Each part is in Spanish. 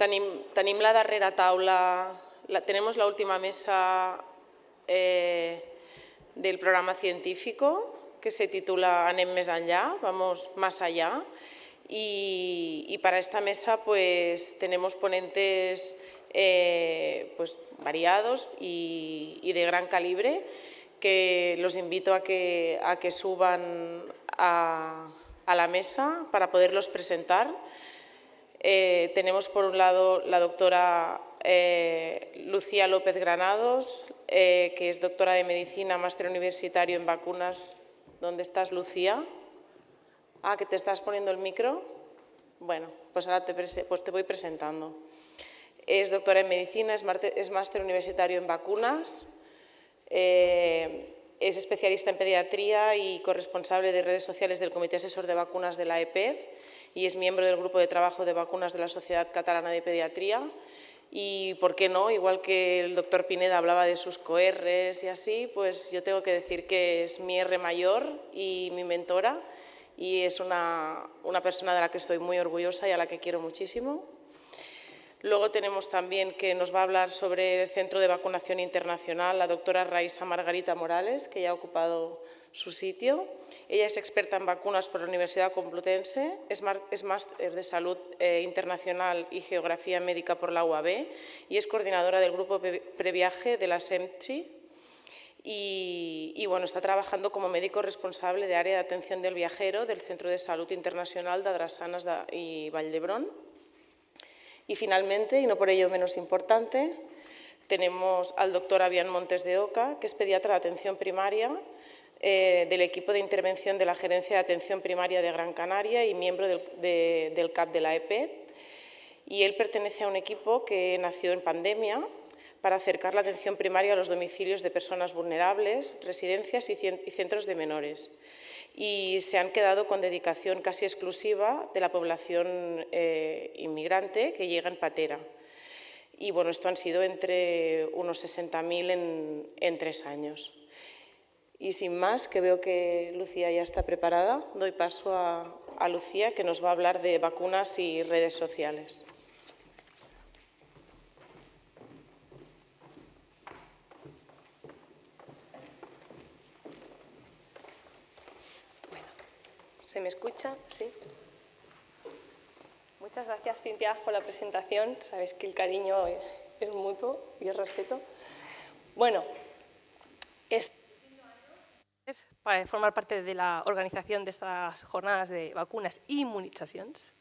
tenim la darrera taula, tenemos la última mesa del programa científico que se titula Anem més enllà, vamos más allá. Y para esta mesa pues tenemos ponentes pues variados y de gran calibre, que los invito a que suban a la mesa para poderlos presentar. Tenemos por un lado la doctora Lucía López Granados, que es doctora de Medicina, máster universitario en vacunas. ¿Dónde estás, Lucía? Ah, que te estás poniendo el micro. Bueno, pues ahora te voy presentando. Es doctora en Medicina, es máster universitario en vacunas, es especialista en pediatría y corresponsable de redes sociales del Comité Asesor de Vacunas de la EPED y es miembro del Grupo de Trabajo de Vacunas de la Sociedad Catalana de Pediatría. Y, ¿por qué no? Igual que el doctor Pineda hablaba de sus coRs y así, pues yo tengo que decir que es mi R mayor y mi mentora, y es una persona de la que estoy muy orgullosa y a la que quiero muchísimo. Luego tenemos también que nos va a hablar sobre el Centro de Vacunación Internacional la doctora Raisa Margarita Morales, que ya ha ocupado su sitio. Ella es experta en vacunas por la Universidad Complutense, es máster de Salud Internacional y Geografía Médica por la UAB y es coordinadora del grupo Previaje de la SEMCHI. Y bueno, está trabajando como médico responsable de área de atención del viajero del Centro de Salud Internacional de Adrasanas y Vall d'Hebron. Y finalmente, y no por ello menos importante, tenemos al doctor Avian Montes de Oca, que es pediatra de atención primaria del equipo de intervención de la Gerencia de Atención Primaria de Gran Canaria y miembro del CAP de la EPED. Y él pertenece a un equipo que nació en pandemia para acercar la atención primaria a los domicilios de personas vulnerables, residencias y centros de menores. Y se han quedado con dedicación casi exclusiva de la población inmigrante que llega en patera. Y bueno, esto han sido entre unos 60.000 en 3 años. Y sin más, que veo que Lucía ya está preparada, doy paso a Lucía, que nos va a hablar de vacunas y redes sociales. ¿Se me escucha? Sí. Muchas gracias, Cintia, por la presentación. Sabes que el cariño es mutuo y el respeto. Bueno, para formar parte de la organización de estas jornadas de vacunas y inmunizaciones.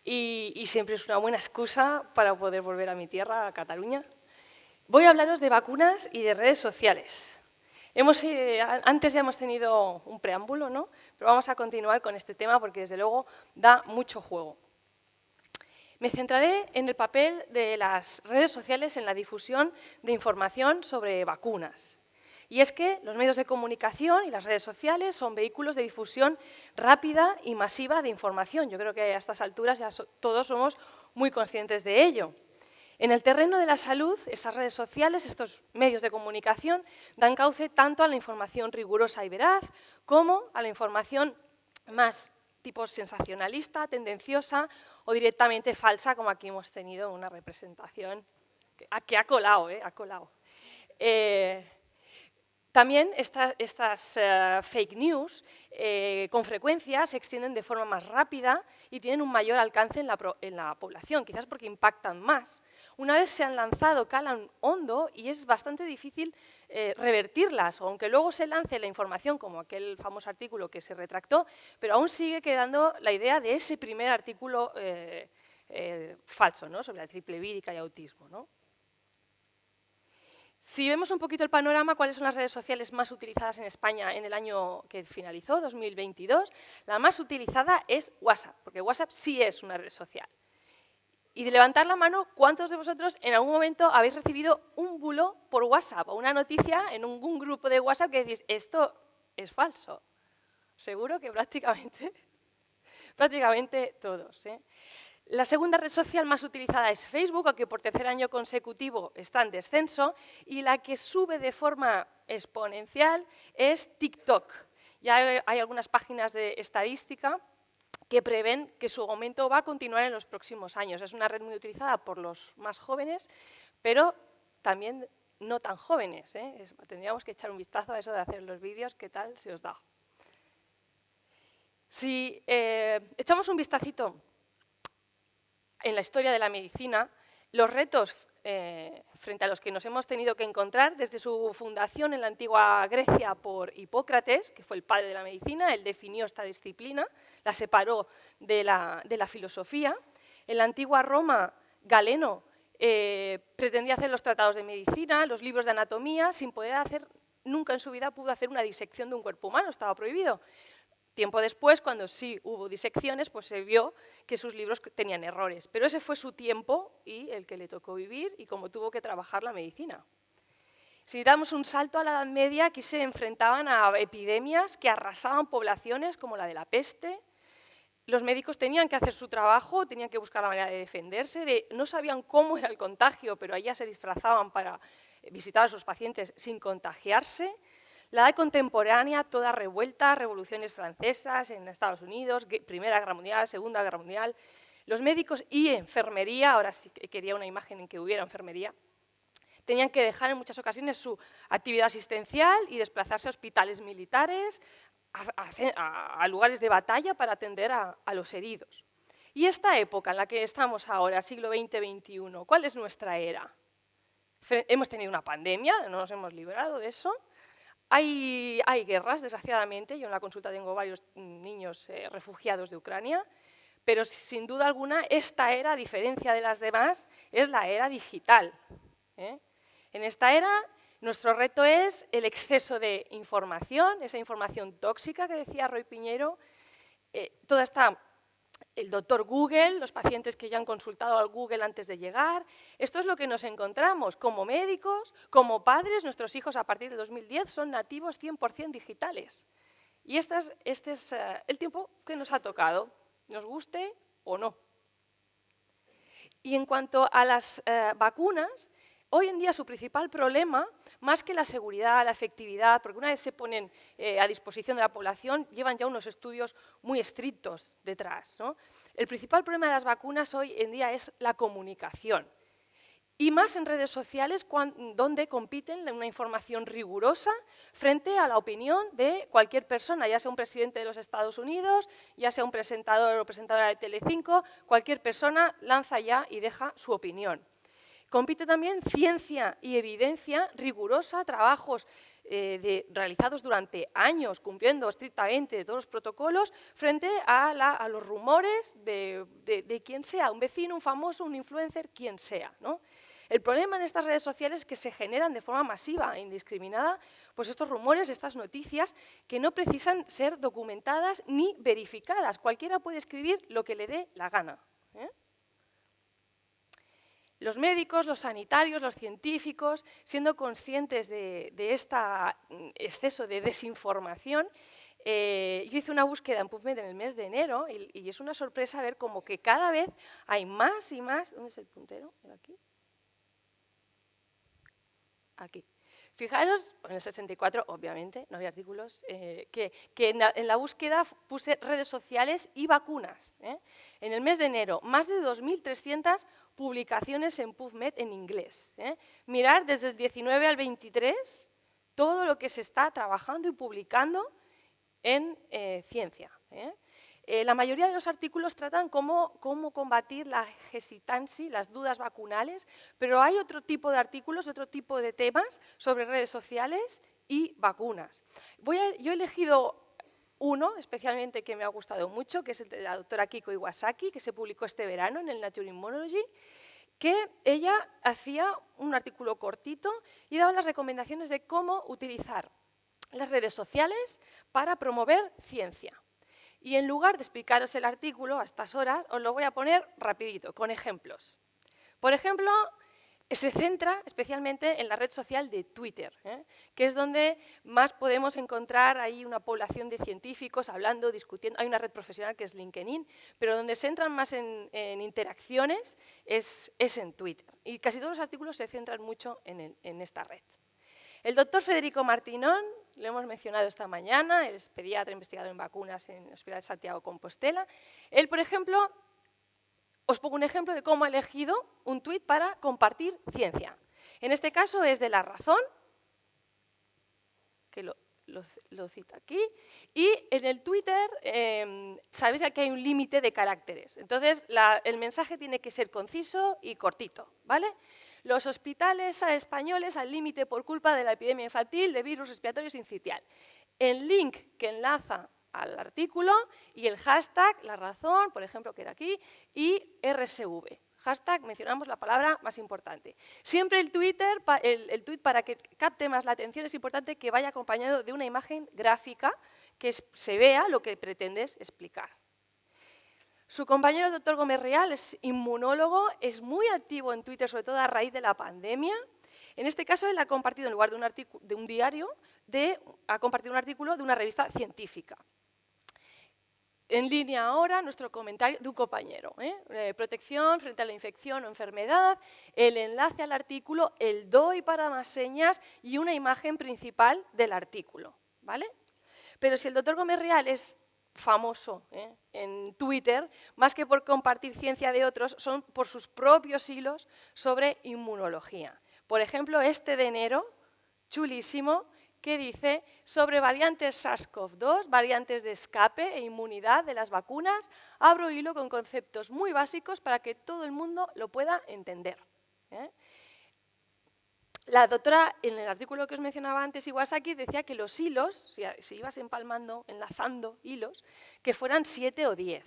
Y siempre es una buena excusa para poder volver a mi tierra, a Cataluña. Voy a hablaros de vacunas y de redes sociales. Antes ya hemos tenido un preámbulo, ¿no? Pero vamos a continuar con este tema porque, desde luego, da mucho juego. Me centraré en el papel de las redes sociales en la difusión de información sobre vacunas. Y es que los medios de comunicación y las redes sociales son vehículos de difusión rápida y masiva de información. Yo creo que a estas alturas ya todos somos muy conscientes de ello. En el terreno de la salud, estas redes sociales, estos medios de comunicación, dan cauce tanto a la información rigurosa y veraz como a la información más tipo sensacionalista, tendenciosa o directamente falsa, como aquí hemos tenido una representación que ha colado, ha colado. También estas fake news con frecuencia se extienden de forma más rápida y tienen un mayor alcance en la población, quizás porque impactan más. Una vez se han lanzado, calan hondo y es bastante difícil revertirlas, aunque luego se lance la información, como aquel famoso artículo que se retractó, pero aún sigue quedando la idea de ese primer artículo falso, ¿no?, sobre la triple vírica y autismo, ¿no? Si vemos un poquito el panorama, ¿cuáles son las redes sociales más utilizadas en España en el año que finalizó, 2022? La más utilizada es WhatsApp, porque WhatsApp sí es una red social. Y de levantar la mano, ¿cuántos de vosotros en algún momento habéis recibido un bulo por WhatsApp o una noticia en un grupo de WhatsApp que decís, esto es falso? Seguro que prácticamente todos, ¿eh? La segunda red social más utilizada es Facebook, aunque por tercer año consecutivo está en descenso, y la que sube de forma exponencial es TikTok. Ya hay algunas páginas de estadística que prevén que su aumento va a continuar en los próximos años. Es una red muy utilizada por los más jóvenes, pero también no tan jóvenes, ¿eh? Tendríamos que echar un vistazo a eso de hacer los vídeos, ¿qué tal se os da? Si echamos un vistacito en la historia de la medicina, los retos frente a los que nos hemos tenido que encontrar desde su fundación en la antigua Grecia por Hipócrates, que fue el padre de la medicina, él definió esta disciplina, la separó de la filosofía. En la antigua Roma, Galeno pretendía hacer los tratados de medicina, los libros de anatomía, sin poder hacer, nunca en su vida pudo hacer una disección de un cuerpo humano, estaba prohibido. Tiempo después, cuando sí hubo disecciones, pues se vio que sus libros tenían errores. Pero ese fue su tiempo y el que le tocó vivir y cómo tuvo que trabajar la medicina. Si damos un salto a la Edad Media, aquí se enfrentaban a epidemias que arrasaban poblaciones como la de la peste. Los médicos tenían que hacer su trabajo, tenían que buscar la manera de defenderse, no sabían cómo era el contagio, pero allá se disfrazaban para visitar a sus pacientes sin contagiarse. La edad contemporánea, toda revuelta, revoluciones francesas en Estados Unidos, Primera Guerra Mundial, Segunda Guerra Mundial. Los médicos y enfermería, ahora sí quería una imagen en que hubiera enfermería, tenían que dejar en muchas ocasiones su actividad asistencial y desplazarse a hospitales militares, a lugares de batalla para atender a los heridos. Y esta época en la que estamos ahora, siglo XX-XXI, ¿cuál es nuestra era? Hemos tenido una pandemia, no nos hemos librado de eso. Hay guerras, desgraciadamente. Yo en la consulta tengo varios niños refugiados de Ucrania, pero sin duda alguna esta era, a diferencia de las demás, es la era digital. En esta era nuestro reto es el exceso de información, esa información tóxica que decía Roy Piñero, toda esta... El doctor Google, los pacientes que ya han consultado al Google antes de llegar. Esto es lo que nos encontramos como médicos, como padres. Nuestros hijos a partir de 2010 son nativos 100% digitales. Y este es el tiempo que nos ha tocado, nos guste o no. Y en cuanto a las vacunas, hoy en día su principal problema, más que la seguridad, la efectividad, porque una vez se ponen a disposición de la población, llevan ya unos estudios muy estrictos detrás, ¿no? El principal problema de las vacunas hoy en día es la comunicación. Y más en redes sociales, donde compiten en una información rigurosa frente a la opinión de cualquier persona, ya sea un presidente de los Estados Unidos, ya sea un presentador o presentadora de Telecinco, cualquier persona lanza ya y deja su opinión. Compite también ciencia y evidencia rigurosa, trabajos realizados durante años, cumpliendo estrictamente todos los protocolos, frente a los rumores de quien sea, un vecino, un famoso, un influencer, quien sea, ¿no? El problema en estas redes sociales es que se generan de forma masiva e indiscriminada pues estos rumores, estas noticias, que no precisan ser documentadas ni verificadas. Cualquiera puede escribir lo que le dé la gana. Los médicos, los sanitarios, los científicos, siendo conscientes de este exceso de desinformación, yo hice una búsqueda en PubMed en el mes de enero y es una sorpresa ver como que cada vez hay más y más... ¿Dónde es el puntero? ¿Aquí? Aquí. Fijaros, en el 64, obviamente, no había artículos, que en la búsqueda puse redes sociales y vacunas. En el mes de enero, más de 2.300 publicaciones en PubMed en inglés. Mirar desde el 19 al 23 todo lo que se está trabajando y publicando en ciencia. La mayoría de los artículos tratan cómo combatir la hesitancy, las dudas vacunales, pero hay otro tipo de artículos, otro tipo de temas sobre redes sociales y vacunas. Yo he elegido uno especialmente que me ha gustado mucho, que es el de la doctora Kiko Iwasaki, que se publicó este verano en el Nature Immunology, que ella hacía un artículo cortito y daba las recomendaciones de cómo utilizar las redes sociales para promover ciencia. Y en lugar de explicaros el artículo a estas horas, os lo voy a poner rapidito, con ejemplos. Por ejemplo, se centra especialmente en la red social de Twitter, que es donde más podemos encontrar ahí una población de científicos hablando, discutiendo. Hay una red profesional que es LinkedIn, pero donde se centran más en interacciones es en Twitter. Y casi todos los artículos se centran mucho en esta red. El doctor Federico Martinón lo hemos mencionado esta mañana, es pediatra investigador en vacunas en el Hospital de Santiago de Compostela. Él, por ejemplo, os pongo un ejemplo de cómo ha elegido un tuit para compartir ciencia. En este caso es de La Razón, que lo cita aquí, y en el Twitter sabéis que hay un límite de caracteres. Entonces, el mensaje tiene que ser conciso y cortito, ¿vale? Los hospitales españoles al límite por culpa de la epidemia infantil de virus respiratorio sincitial. El link que enlaza al artículo y el hashtag, La Razón, por ejemplo, que era aquí, y RSV. Hashtag, mencionamos la palabra más importante. Siempre el tuit para que capte más la atención es importante que vaya acompañado de una imagen gráfica que se vea lo que pretendes explicar. Su compañero, el doctor Gómez Real, es inmunólogo, es muy activo en Twitter, sobre todo a raíz de la pandemia. En este caso, él ha compartido, en lugar de un diario, ha compartido un artículo de una revista científica. En línea ahora, nuestro comentario de un compañero. Protección frente a la infección o enfermedad, el enlace al artículo, el DOI para más señas y una imagen principal del artículo, ¿vale? Pero si el doctor Gómez Real es famoso en Twitter, más que por compartir ciencia de otros, son por sus propios hilos sobre inmunología. Por ejemplo, este de enero, chulísimo, que dice sobre variantes SARS-CoV-2, variantes de escape e inmunidad de las vacunas, abro hilo con conceptos muy básicos para que todo el mundo lo pueda entender. La doctora, en el artículo que os mencionaba antes, Iwasaki, decía que los hilos, si ibas empalmando, enlazando hilos, que fueran 7 o 10,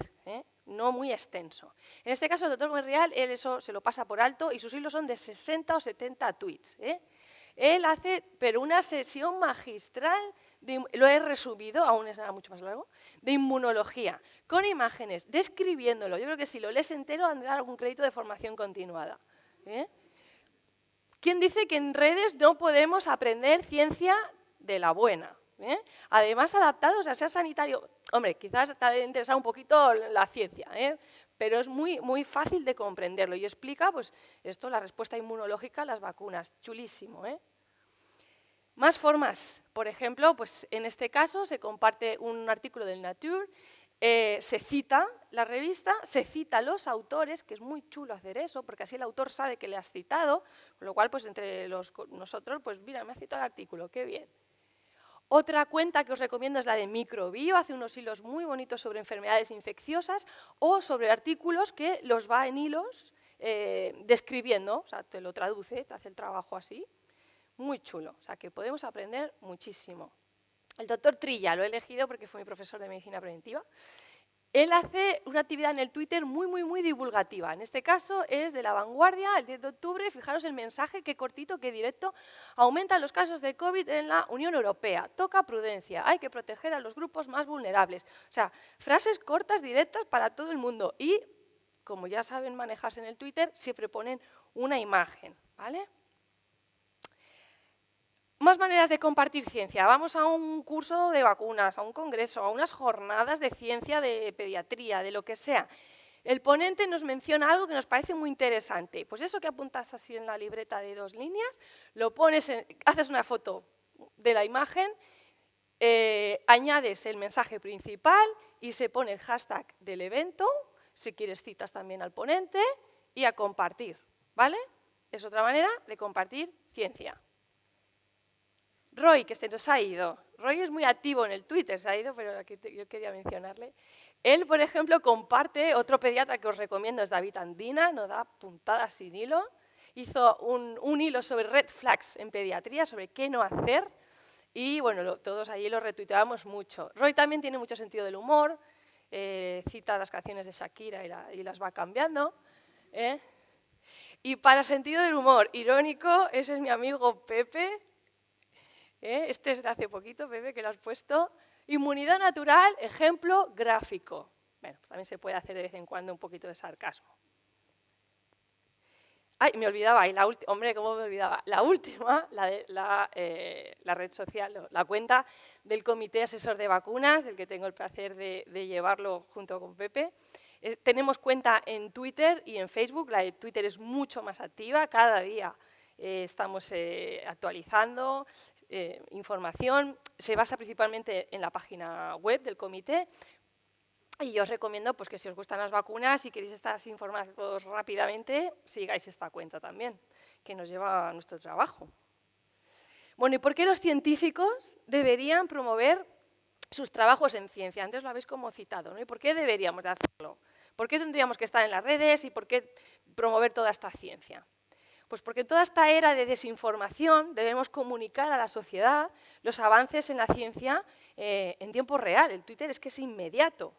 no muy extenso. En este caso, el doctor Monreal, él eso se lo pasa por alto y sus hilos son de 60 o 70 tweets. Él hace, pero una sesión magistral, lo he resumido, aún es nada mucho más largo, de inmunología, con imágenes, describiéndolo. Yo creo que si lo lees entero, han de dar algún crédito de formación continuada. ¿Quién dice que en redes no podemos aprender ciencia de la buena? Además, adaptados a ser sanitario. Hombre, quizás te ha de interesar un poquito la ciencia, pero es muy, muy fácil de comprenderlo y explica pues, esto, la respuesta inmunológica a las vacunas. Chulísimo. Más formas. Por ejemplo, pues, en este caso se comparte un artículo del Nature, se cita la revista, se cita los autores, que es muy chulo hacer eso, porque así el autor sabe que le has citado, con lo cual, pues entre nosotros, pues mira, me ha citado el artículo, qué bien. Otra cuenta que os recomiendo es la de Microbio, hace unos hilos muy bonitos sobre enfermedades infecciosas o sobre artículos que los va en hilos describiendo, o sea, te lo traduce, te hace el trabajo así, muy chulo, o sea, que podemos aprender muchísimo. El doctor Trilla, lo he elegido porque fue mi profesor de medicina preventiva. Él hace una actividad en el Twitter muy, muy, muy divulgativa. En este caso es de La Vanguardia, el 10 de octubre. Fijaros el mensaje, qué cortito, qué directo. Aumentan los casos de COVID en la Unión Europea. Toca prudencia. Hay que proteger a los grupos más vulnerables. O sea, frases cortas, directas para todo el mundo. Y, como ya saben manejarse en el Twitter, siempre ponen una imagen, ¿vale? Más maneras de compartir ciencia. Vamos a un curso de vacunas, a un congreso, a unas jornadas de ciencia de pediatría, de lo que sea. El ponente nos menciona algo que nos parece muy interesante. Pues eso que apuntas así en la libreta de 2 líneas, lo pones, haces una foto de la imagen, añades el mensaje principal y se pone el hashtag del evento, si quieres citas también al ponente, y a compartir, ¿vale? Es otra manera de compartir ciencia. Roy, que se nos ha ido. Roy es muy activo en el Twitter, se ha ido, pero aquí yo quería mencionarle. Él, por ejemplo, comparte, otro pediatra que os recomiendo es David Andina, no da puntadas sin hilo. Hizo un hilo sobre red flags en pediatría, sobre qué no hacer, y bueno, todos allí lo retuiteamos mucho. Roy también tiene mucho sentido del humor, cita las canciones de Shakira y las va cambiando. Y para sentido del humor irónico, ese es mi amigo Pepe. Este es de hace poquito, Pepe, que lo has puesto. Inmunidad natural, ejemplo gráfico. Bueno, también se puede hacer de vez en cuando un poquito de sarcasmo. Ay, me olvidaba, hombre, ¿cómo me olvidaba? La última, la red social, la cuenta del Comité Asesor de Vacunas, del que tengo el placer de llevarlo junto con Pepe. Tenemos cuenta en Twitter y en Facebook. La de Twitter es mucho más activa, cada día estamos actualizando. información se basa principalmente en la página web del comité. Y yo os recomiendo pues, que si os gustan las vacunas y queréis estar informados rápidamente, sigáis esta cuenta también, que nos lleva a nuestro trabajo. Bueno, ¿y por qué los científicos deberían promover sus trabajos en ciencia? Antes lo habéis como citado, ¿no? ¿Y por qué deberíamos de hacerlo? ¿Por qué tendríamos que estar en las redes y por qué promover toda esta ciencia? Pues porque en toda esta era de desinformación debemos comunicar a la sociedad los avances en la ciencia en tiempo real. El Twitter es que es inmediato.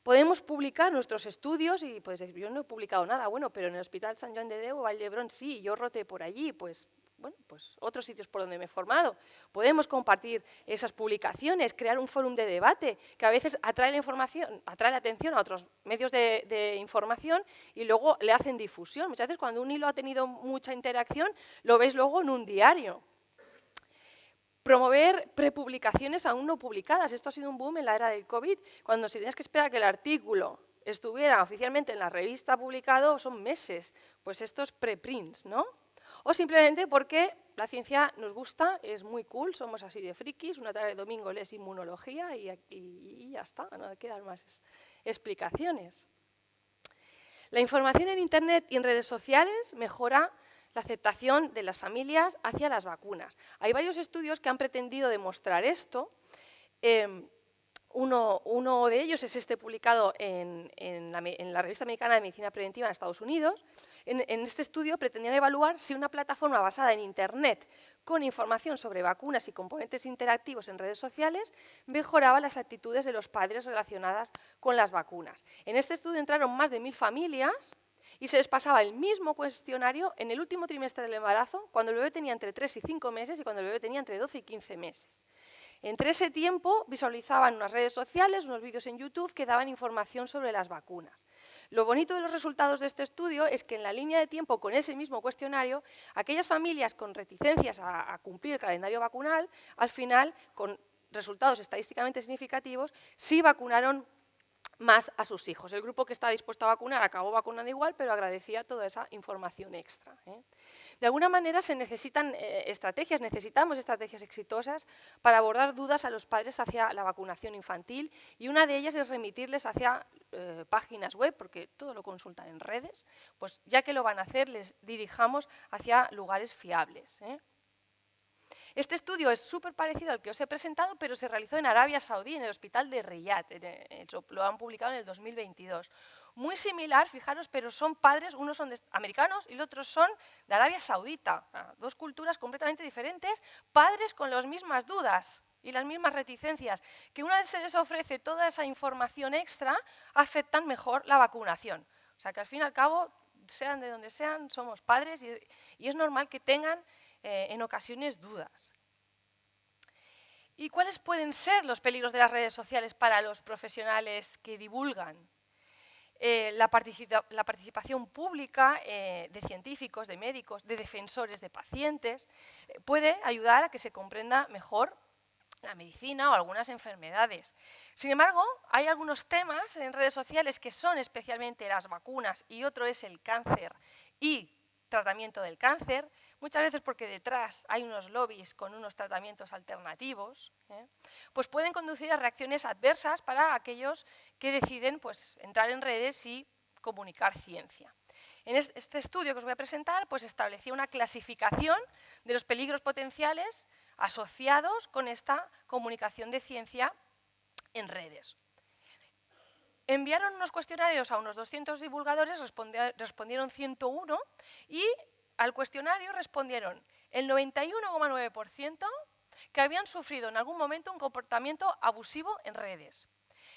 Podemos publicar nuestros estudios y pues yo no he publicado nada, bueno, pero en el Hospital Sant Joan de Déu o Vall d'Hebron sí, yo roté por allí, pues bueno, pues otros sitios por donde me he formado. Podemos compartir esas publicaciones, crear un foro de debate que a veces atrae la información, atrae la atención a otros medios de información y luego le hacen difusión. Muchas veces cuando un hilo ha tenido mucha interacción, lo ves luego en un diario. Promover prepublicaciones aún no publicadas. Esto ha sido un boom en la era del COVID, cuando si tenías que esperar a que el artículo estuviera oficialmente en la revista publicado, son meses. Pues estos preprints, ¿no? O simplemente porque la ciencia nos gusta, es muy cool, somos así de frikis, una tarde de domingo lees inmunología y ya está, no quedan más explicaciones. La información en Internet y en redes sociales mejora la aceptación de las familias hacia las vacunas. Hay varios estudios que han pretendido demostrar esto. Uno de ellos es este publicado en la Revista Americana de Medicina Preventiva en Estados Unidos. En este estudio pretendían evaluar si una plataforma basada en Internet con información sobre vacunas y componentes interactivos en redes sociales mejoraba las actitudes de los padres relacionadas con las vacunas. En este estudio entraron más de 1000 familias y se les pasaba el mismo cuestionario en el último trimestre del embarazo, cuando el bebé tenía entre 3 y 5 meses y cuando el bebé tenía entre 12 y 15 meses. Entre ese tiempo visualizaban unas redes sociales, unos vídeos en YouTube que daban información sobre las vacunas. Lo bonito de los resultados de este estudio es que en la línea de tiempo con ese mismo cuestionario, aquellas familias con reticencias a cumplir el calendario vacunal, al final, con resultados estadísticamente significativos, sí vacunaron más a sus hijos. El grupo que estaba dispuesto a vacunar acabó vacunando igual, pero agradecía toda esa información extra. De alguna manera se necesitan necesitamos estrategias exitosas para abordar dudas a los padres hacia la vacunación infantil y una de ellas es remitirles hacia páginas web, porque todo lo consultan en redes, pues ya que lo van a hacer, les dirijamos hacia lugares fiables. Este estudio es súper parecido al que os he presentado, pero se realizó en Arabia Saudí, en el hospital de Riyadh. Lo han publicado en el 2022. Muy similar, fijaros, pero son padres, unos son americanos y los otros son de Arabia Saudita. Dos culturas completamente diferentes, padres con las mismas dudas y las mismas reticencias, que una vez se les ofrece toda esa información extra, aceptan mejor la vacunación. O sea que al fin y al cabo, sean de donde sean, somos padres y es normal que tengan en ocasiones dudas. ¿Y cuáles pueden ser los peligros de las redes sociales para los profesionales que divulgan? La participación pública de científicos, de médicos, de defensores de pacientes puede ayudar a que se comprenda mejor la medicina o algunas enfermedades. Sin embargo, hay algunos temas en redes sociales que son especialmente las vacunas y otro es el cáncer y tratamiento del cáncer, muchas veces porque detrás hay unos lobbies con unos tratamientos alternativos, pues pueden conducir a reacciones adversas para aquellos que deciden pues, entrar en redes y comunicar ciencia. En este estudio que os voy a presentar pues, establecía una clasificación de los peligros potenciales asociados con esta comunicación de ciencia en redes. Enviaron unos cuestionarios a unos 200 divulgadores, respondieron 101 y al cuestionario respondieron el 91,9% que habían sufrido en algún momento un comportamiento abusivo en redes.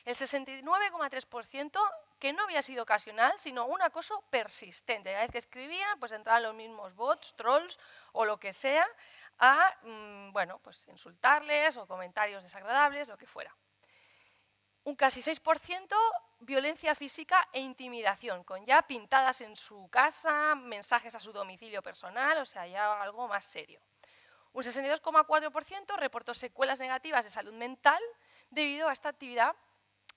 El 69,3% que no había sido ocasional, sino un acoso persistente. Cada vez que escribían, pues entraban los mismos bots, trolls o lo que sea a bueno, pues insultarles o comentarios desagradables, lo que fuera. Un casi 6% violencia física e intimidación, con ya pintadas en su casa, mensajes a su domicilio personal, o sea, ya algo más serio. Un 62,4% reportó secuelas negativas de salud mental debido a esta actividad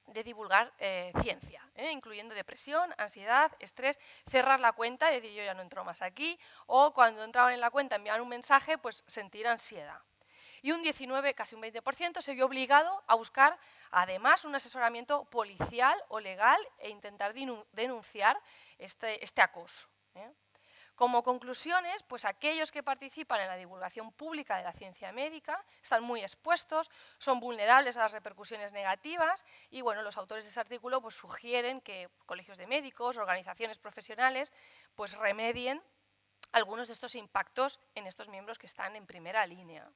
de divulgar ciencia, incluyendo depresión, ansiedad, estrés, cerrar la cuenta, decir yo ya no entro más aquí, o cuando entraban en la cuenta enviaban un mensaje, pues sentir ansiedad. Y un 19, casi un 20%, se vio obligado a buscar además un asesoramiento policial o legal e intentar denunciar este acoso. Como conclusiones, pues aquellos que participan en la divulgación pública de la ciencia médica están muy expuestos, son vulnerables a las repercusiones negativas y bueno, los autores de este artículo pues, sugieren que colegios de médicos, organizaciones profesionales, pues remedien algunos de estos impactos en estos miembros que están en primera línea.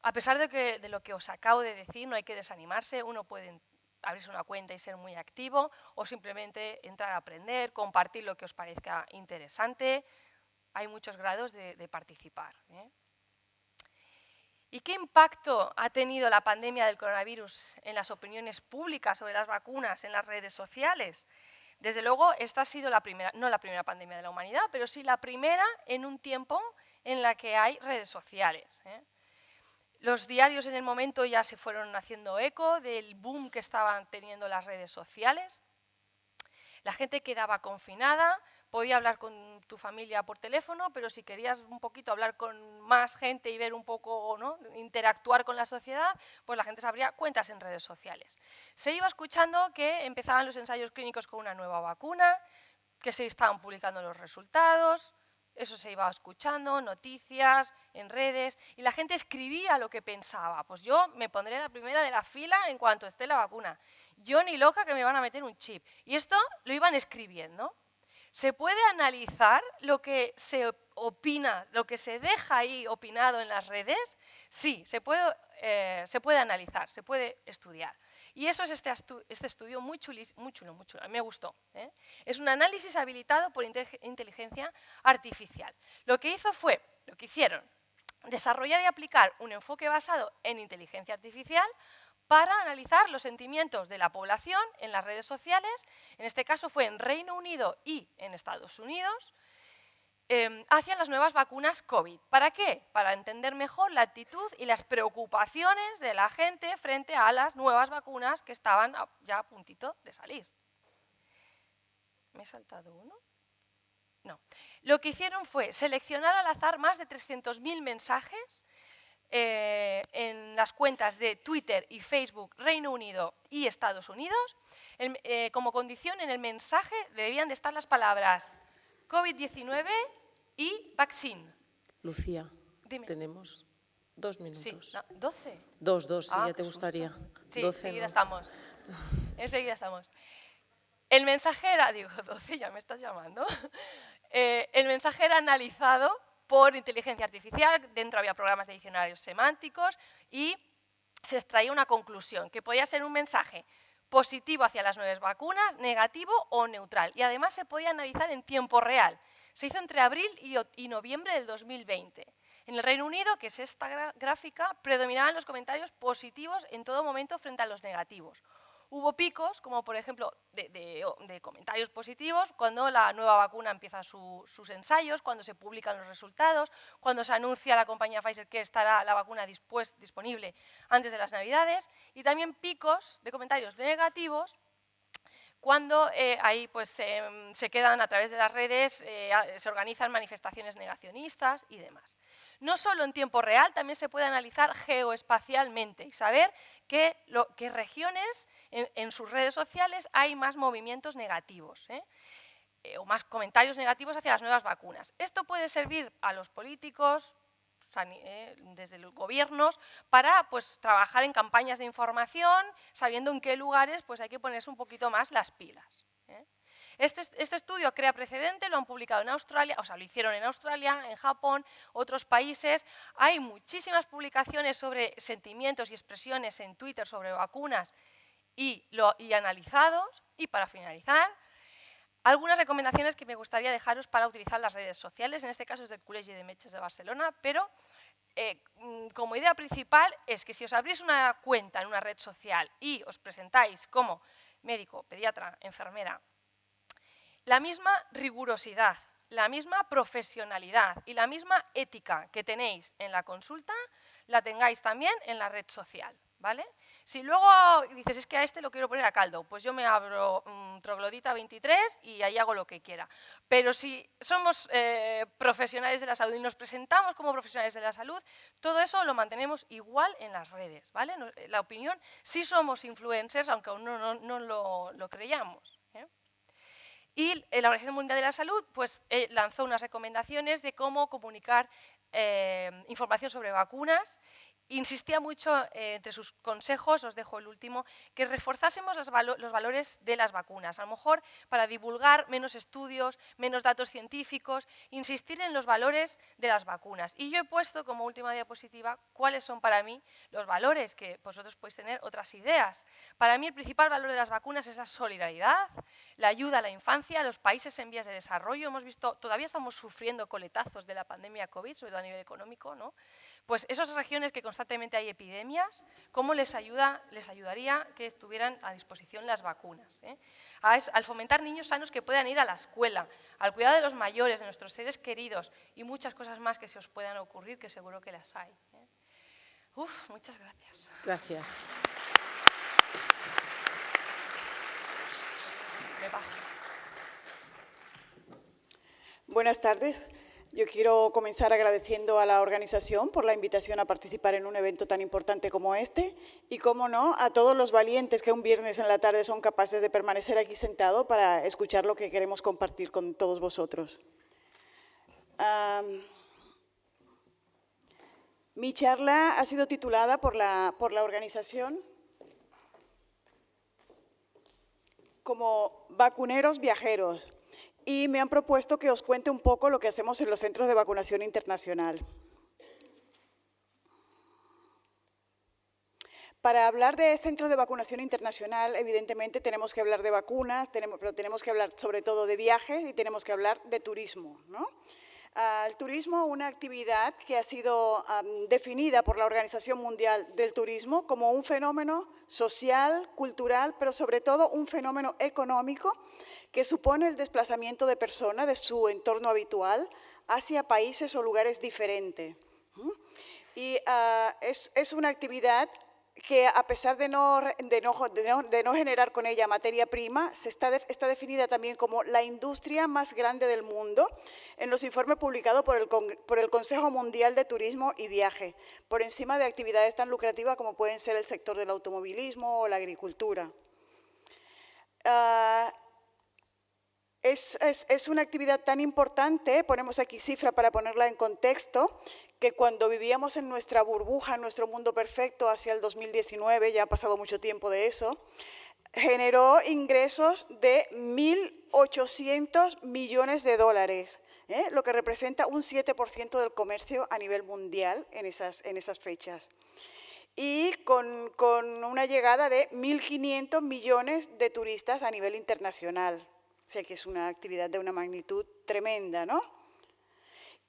A pesar de lo que os acabo de decir, no hay que desanimarse, uno puede abrirse una cuenta y ser muy activo, o simplemente entrar a aprender, compartir lo que os parezca interesante. Hay muchos grados de participar. ¿Y qué impacto ha tenido la pandemia del coronavirus en las opiniones públicas sobre las vacunas en las redes sociales? Desde luego, esta ha sido la primera, no la primera pandemia de la humanidad, pero sí la primera en un tiempo en la que hay redes sociales. Los diarios en el momento ya se fueron haciendo eco del boom que estaban teniendo las redes sociales. La gente quedaba confinada, podía hablar con tu familia por teléfono, pero si querías un poquito hablar con más gente y ver un poco, ¿no?, interactuar con la sociedad, pues la gente se abría cuentas en redes sociales. Se iba escuchando que empezaban los ensayos clínicos con una nueva vacuna, que se estaban publicando los resultados. Eso se iba escuchando, noticias, en redes, y la gente escribía lo que pensaba. Pues yo me pondré la primera de la fila en cuanto esté la vacuna. Yo ni loca que me van a meter un chip. Y esto lo iban escribiendo. ¿Se puede analizar lo que se opina, lo que se deja ahí opinado en las redes? Sí, se puede analizar, se puede estudiar. Y eso es este estudio muy chulo, a mí me gustó. Es un análisis habilitado por inteligencia artificial. Lo que hicieron, desarrollar y aplicar un enfoque basado en inteligencia artificial para analizar los sentimientos de la población en las redes sociales, en este caso fue en Reino Unido y en Estados Unidos, hacia las nuevas vacunas COVID. ¿Para qué? Para entender mejor la actitud y las preocupaciones de la gente frente a las nuevas vacunas que estaban ya a puntito de salir. ¿Me he saltado uno? No. Lo que hicieron fue seleccionar al azar más de 300.000 mensajes en las cuentas de Twitter y Facebook Reino Unido y Estados Unidos. Como condición en el mensaje debían de estar las palabras COVID-19 y vaccine. Lucía, dime. Tenemos 2 minutos. Sí, no, 12. 2, sí, ya te gustaría. Sí, 12 enseguida no. estamos. Enseguida estamos. El mensaje era, digo, 12, ya me estás llamando. El mensaje era analizado por inteligencia artificial, dentro había programas de diccionarios semánticos y se extraía una conclusión, que podía ser un mensaje positivo hacia las nuevas vacunas, negativo o neutral. Y además se podía analizar en tiempo real. Se hizo entre abril y noviembre del 2020. En el Reino Unido, que es esta gráfica, predominaban los comentarios positivos en todo momento frente a los negativos. Hubo picos, como por ejemplo de comentarios positivos, cuando la nueva vacuna empieza sus ensayos, cuando se publican los resultados, cuando se anuncia a la compañía Pfizer que estará la vacuna disponible antes de las Navidades, y también picos de comentarios negativos, cuando ahí pues, se quedan a través de las redes, se organizan manifestaciones negacionistas y demás. No solo en tiempo real, también se puede analizar geoespacialmente y saber qué regiones en sus redes sociales hay más movimientos negativos o más comentarios negativos hacia las nuevas vacunas. Esto puede servir a los políticos, desde los gobiernos, para pues, trabajar en campañas de información, sabiendo en qué lugares pues, hay que ponerse un poquito más las pilas. Este estudio crea precedente, lo han publicado en Australia, o sea, lo hicieron en Australia, en Japón, otros países. Hay muchísimas publicaciones sobre sentimientos y expresiones en Twitter sobre vacunas y analizados. Y para finalizar, algunas recomendaciones que me gustaría dejaros para utilizar las redes sociales, en este caso es del Col·legi de Metges de Barcelona, pero como idea principal es que si os abrís una cuenta en una red social y os presentáis como médico, pediatra, enfermera, la misma rigurosidad, la misma profesionalidad y la misma ética que tenéis en la consulta, la tengáis también en la red social. ¿vale? Si luego dices, es que a este lo quiero poner a caldo, pues yo me abro Troglodita 23 y ahí hago lo que quiera. Pero si somos profesionales de la salud y nos presentamos como profesionales de la salud, todo eso lo mantenemos igual en las redes, ¿vale? La opinión, sí somos influencers, aunque aún no lo creíamos. Y la Organización Mundial de la Salud pues, lanzó unas recomendaciones de cómo comunicar información sobre vacunas. Insistía mucho entre sus consejos, os dejo el último, que reforzásemos los valores de las vacunas. A lo mejor para divulgar menos estudios, menos datos científicos, insistir en los valores de las vacunas. Y yo he puesto como última diapositiva cuáles son para mí los valores, que vosotros podéis tener otras ideas. Para mí el principal valor de las vacunas es la solidaridad, la ayuda a la infancia, a los países en vías de desarrollo. Hemos visto, todavía estamos sufriendo coletazos de la pandemia COVID, sobre todo a nivel económico, ¿no? Pues esas regiones que constantemente hay epidemias, ¿cómo les ayudaría que estuvieran a disposición las vacunas? Al fomentar niños sanos que puedan ir a la escuela, al cuidado de los mayores, de nuestros seres queridos y muchas cosas más que se os puedan ocurrir, que seguro que las hay. Muchas gracias. Gracias. Me bajo. Buenas tardes. Yo quiero comenzar agradeciendo a la organización por la invitación a participar en un evento tan importante como este y, cómo no, a todos los valientes que un viernes en la tarde son capaces de permanecer aquí sentado para escuchar lo que queremos compartir con todos vosotros. Mi charla ha sido titulada por la organización como Vacuneros Viajeros. Y me han propuesto que os cuente un poco lo que hacemos en los centros de vacunación internacional. Para hablar de centros de vacunación internacional, evidentemente tenemos que hablar de vacunas, pero tenemos que hablar sobre todo de viajes y tenemos que hablar de turismo, ¿no? El turismo, una actividad que ha sido definida por la Organización Mundial del Turismo como un fenómeno social, cultural, pero sobre todo un fenómeno económico que supone el desplazamiento de personas de su entorno habitual hacia países o lugares diferentes. Y es una actividad que, a pesar de no generar con ella materia prima, está definida también como la industria más grande del mundo en los informes publicados por el Consejo Mundial de Turismo y Viaje, por encima de actividades tan lucrativas como pueden ser el sector del automovilismo o la agricultura. Es una actividad tan importante, ponemos aquí cifra para ponerla en contexto, que cuando vivíamos en nuestra burbuja, en nuestro mundo perfecto, hacia el 2019, ya ha pasado mucho tiempo de eso, generó ingresos de 1.800 millones de dólares, lo que representa un 7% del comercio a nivel mundial en esas fechas. Y con una llegada de 1.500 millones de turistas a nivel internacional. O sea que es una actividad de una magnitud tremenda, ¿no?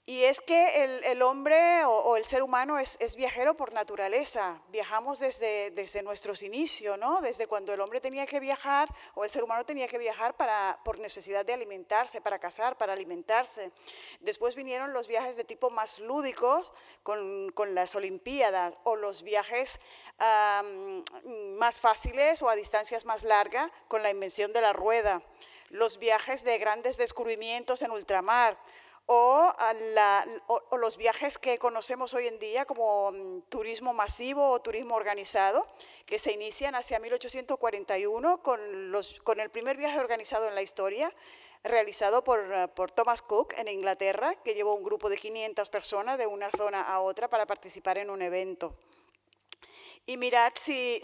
Y es que el hombre o el ser humano es viajero por naturaleza. Viajamos desde nuestros inicios, ¿no? Desde cuando el hombre tenía que viajar o el ser humano tenía que viajar por necesidad de alimentarse, para cazar, para alimentarse. Después vinieron los viajes de tipo más lúdicos con las Olimpiadas o los viajes más fáciles o a distancias más largas con la invención de la rueda. Los viajes de grandes descubrimientos en ultramar o los viajes que conocemos hoy en día como turismo masivo o turismo organizado, que se inician hacia 1841 con el primer viaje organizado en la historia, realizado por Thomas Cook en Inglaterra, que llevó un grupo de 500 personas de una zona a otra para participar en un evento. Y mirad si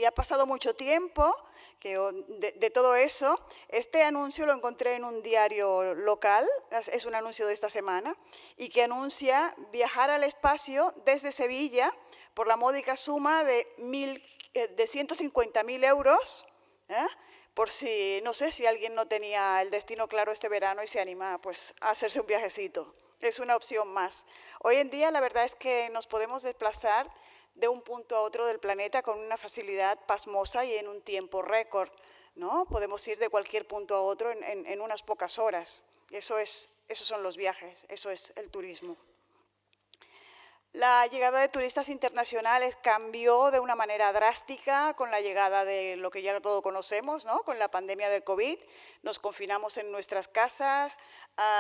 ha pasado mucho tiempo de todo eso. Este anuncio lo encontré en un diario local, es un anuncio de esta semana, y que anuncia viajar al espacio desde Sevilla por la módica suma de 150.000 euros, por si, no sé, si alguien no tenía el destino claro este verano y se anima pues, a hacerse un viajecito. Es una opción más. Hoy en día la verdad es que nos podemos desplazar de un punto a otro del planeta con una facilidad pasmosa y en un tiempo récord, ¿no? Podemos ir de cualquier punto a otro en unas pocas horas. Esos son los viajes, eso es el turismo. La llegada de turistas internacionales cambió de una manera drástica con la llegada de lo que ya todos conocemos, ¿no? Con la pandemia del COVID. Nos confinamos en nuestras casas,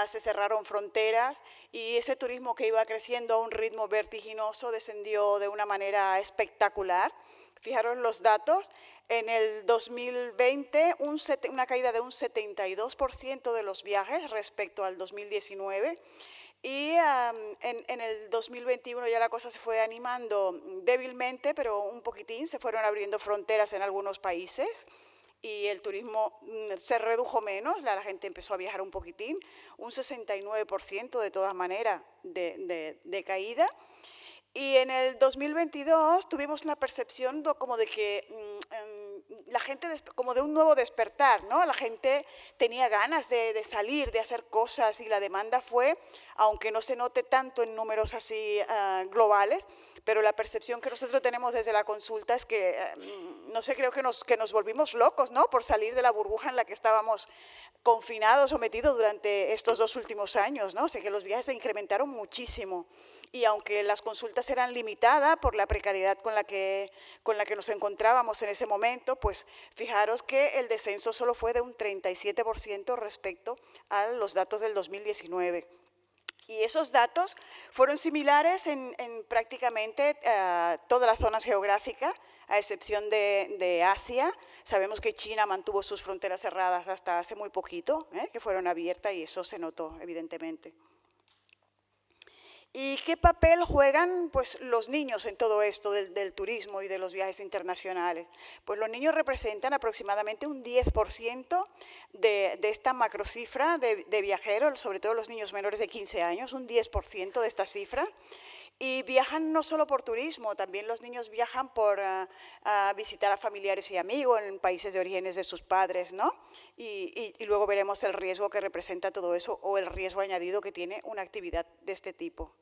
se cerraron fronteras y ese turismo que iba creciendo a un ritmo vertiginoso descendió de una manera espectacular. Fijaros los datos, en el 2020 una caída de un 72% de los viajes respecto al 2019. Y en el 2021 ya la cosa se fue animando débilmente, pero un poquitín, se fueron abriendo fronteras en algunos países y el turismo se redujo menos, la gente empezó a viajar un poquitín, un 69% de todas maneras de caída. Y en el 2022 tuvimos una percepción como de que la gente, como de un nuevo despertar, ¿no? La gente tenía ganas de salir, de hacer cosas y la demanda fue, aunque no se note tanto en números así globales, pero la percepción que nosotros tenemos desde la consulta es que, no sé, creo que nos volvimos locos, ¿no? Por salir de la burbuja en la que estábamos confinados o metidos durante estos 2 últimos años, ¿no? O sea, que los viajes se incrementaron muchísimo. Y aunque las consultas eran limitadas por la precariedad con la que nos encontrábamos en ese momento, pues fijaros que el descenso solo fue de un 37% respecto a los datos del 2019. Y esos datos fueron similares en prácticamente todas las zonas geográficas, a excepción de Asia. Sabemos que China mantuvo sus fronteras cerradas hasta hace muy poquito, que fueron abiertas y eso se notó evidentemente. ¿Y qué papel juegan pues, los niños en todo esto del turismo y de los viajes internacionales? Pues los niños representan aproximadamente un 10% de esta macrocifra de viajeros, sobre todo los niños menores de 15 años, un 10% de esta cifra. Y viajan no solo por turismo, también los niños viajan por visitar a familiares y amigos en países de orígenes de sus padres, ¿no? Y luego veremos el riesgo que representa todo eso o el riesgo añadido que tiene una actividad de este tipo.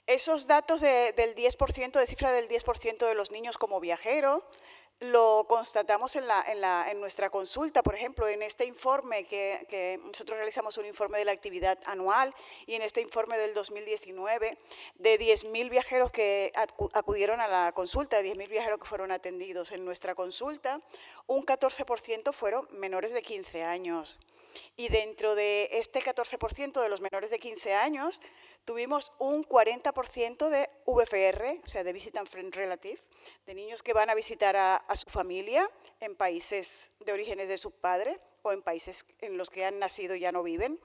Esos datos del 10%, de cifra del 10% de los niños como viajeros, lo constatamos en nuestra consulta. Por ejemplo, en este informe que nosotros realizamos un informe de la actividad anual y en este informe del 2019, de 10.000 viajeros que acudieron a la consulta, 10.000 viajeros que fueron atendidos en nuestra consulta, un 14% fueron menores de 15 años. Y dentro de este 14% de los menores de 15 años, tuvimos un 40% de VFR, o sea, de Visit and Friend Relative, de niños que van a visitar a su familia en países de orígenes de sus padres o en países en los que han nacido y ya no viven.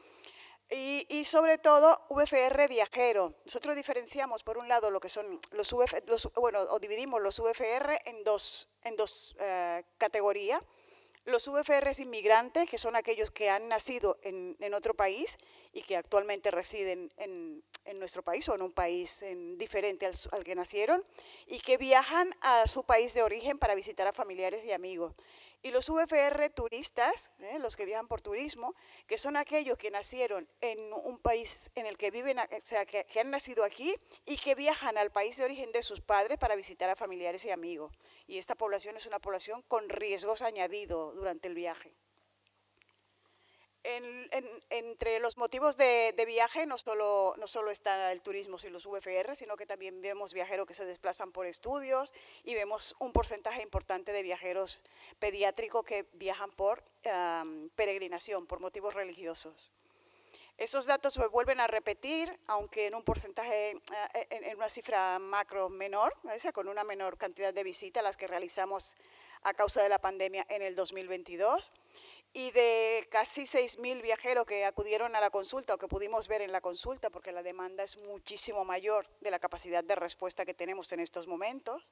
Y sobre todo, VFR viajero. Nosotros diferenciamos, por un lado, lo que son o dividimos los VFR en dos categorías. Los VFRs inmigrantes, que son aquellos que han nacido en otro país y que actualmente residen en nuestro país o en un país diferente al que nacieron y que viajan a su país de origen para visitar a familiares y amigos. Y los VFR turistas, los que viajan por turismo, que son aquellos que nacieron en un país en el que viven, o sea, que han nacido aquí y que viajan al país de origen de sus padres para visitar a familiares y amigos. Y esta población es una población con riesgos añadidos durante el viaje. Entre los motivos de viaje no solo está el turismo y los VFR, sino que también vemos viajeros que se desplazan por estudios y vemos un porcentaje importante de viajeros pediátricos que viajan por peregrinación, por motivos religiosos. Esos datos se vuelven a repetir, aunque en un porcentaje, en una cifra macro menor, o sea, con una menor cantidad de visitas, las que realizamos a causa de la pandemia en el 2022. Y de casi 6.000 viajeros que acudieron a la consulta o que pudimos ver en la consulta, porque la demanda es muchísimo mayor de la capacidad de respuesta que tenemos en estos momentos,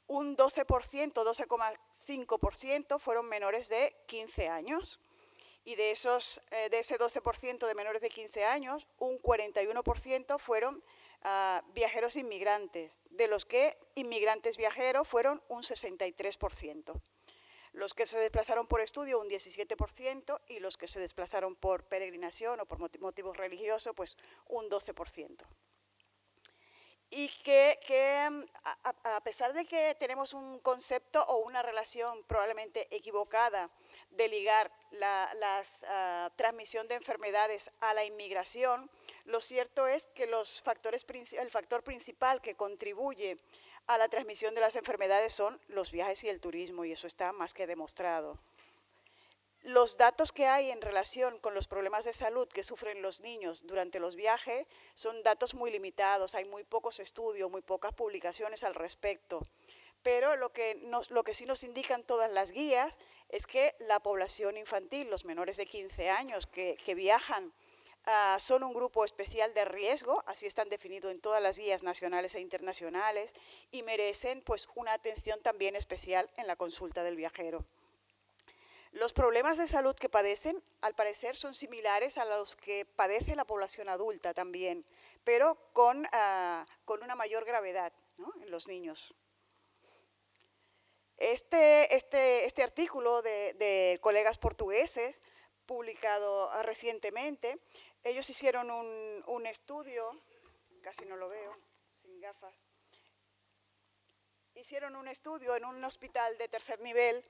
un 12%, 12,5% fueron menores de 15 años. Y de ese 12% de menores de 15 años, un 41% fueron viajeros inmigrantes, de los que inmigrantes viajeros fueron un 63%. Los que se desplazaron por estudio, un 17%, y los que se desplazaron por peregrinación o por motivos religiosos, pues un 12%. y que a pesar de que tenemos un concepto o una relación probablemente equivocada de ligar la transmisión de enfermedades a la inmigración, lo cierto es que el factor principal que contribuye a la transmisión de las enfermedades son los viajes y el turismo, y eso está más que demostrado. Los datos que hay en relación con los problemas de salud que sufren los niños durante los viajes son datos muy limitados, hay muy pocos estudios, muy pocas publicaciones al respecto. Pero lo que sí nos indican todas las guías es que la población infantil, los menores de 15 años que viajan, son un grupo especial de riesgo, así están definidos en todas las guías nacionales e internacionales, y merecen pues una atención también especial en la consulta del viajero. Los problemas de salud que padecen, al parecer, son similares a los que padece la población adulta también, pero con una mayor gravedad, ¿no?, en los niños. Este artículo de colegas portugueses, publicado recientemente, ellos hicieron un estudio, casi no lo veo, sin gafas, hicieron un estudio en un hospital de tercer nivel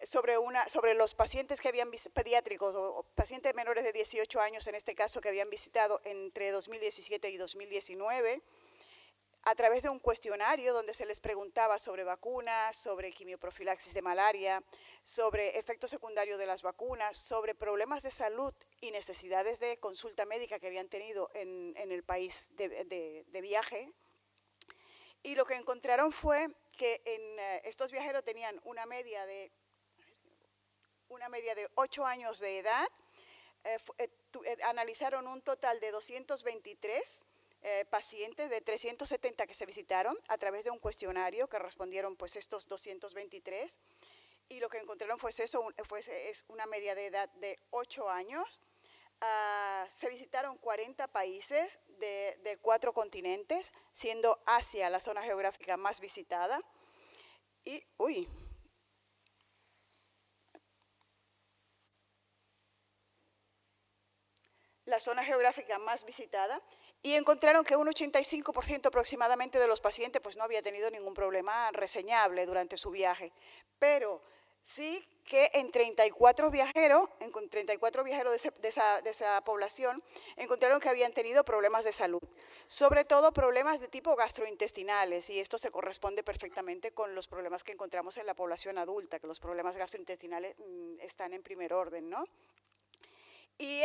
sobre los pacientes que habían pediátricos o pacientes menores de 18 años, en este caso, que habían visitado entre 2017 y 2019, a través de un cuestionario donde se les preguntaba sobre vacunas, sobre quimioprofilaxis de malaria, sobre efectos secundarios de las vacunas, sobre problemas de salud y necesidades de consulta médica que habían tenido en el país de viaje. Y lo que encontraron fue que estos viajeros tenían una media de 8 años de edad. Analizaron un total de 223 pacientes de 370 que se visitaron a través de un cuestionario que respondieron pues estos 223, y lo que encontraron fue es una media de edad de 8 años. Se visitaron 40 países de 4 continentes, siendo Asia la zona geográfica más visitada. Y, la zona geográfica más visitada, y encontraron que un 85% aproximadamente de los pacientes pues no había tenido ningún problema reseñable durante su viaje, pero sí que en 34 viajeros de esa población encontraron que habían tenido problemas de salud, sobre todo problemas de tipo gastrointestinales, y esto se corresponde perfectamente con los problemas que encontramos en la población adulta, que los problemas gastrointestinales están en primer orden, ¿no? Y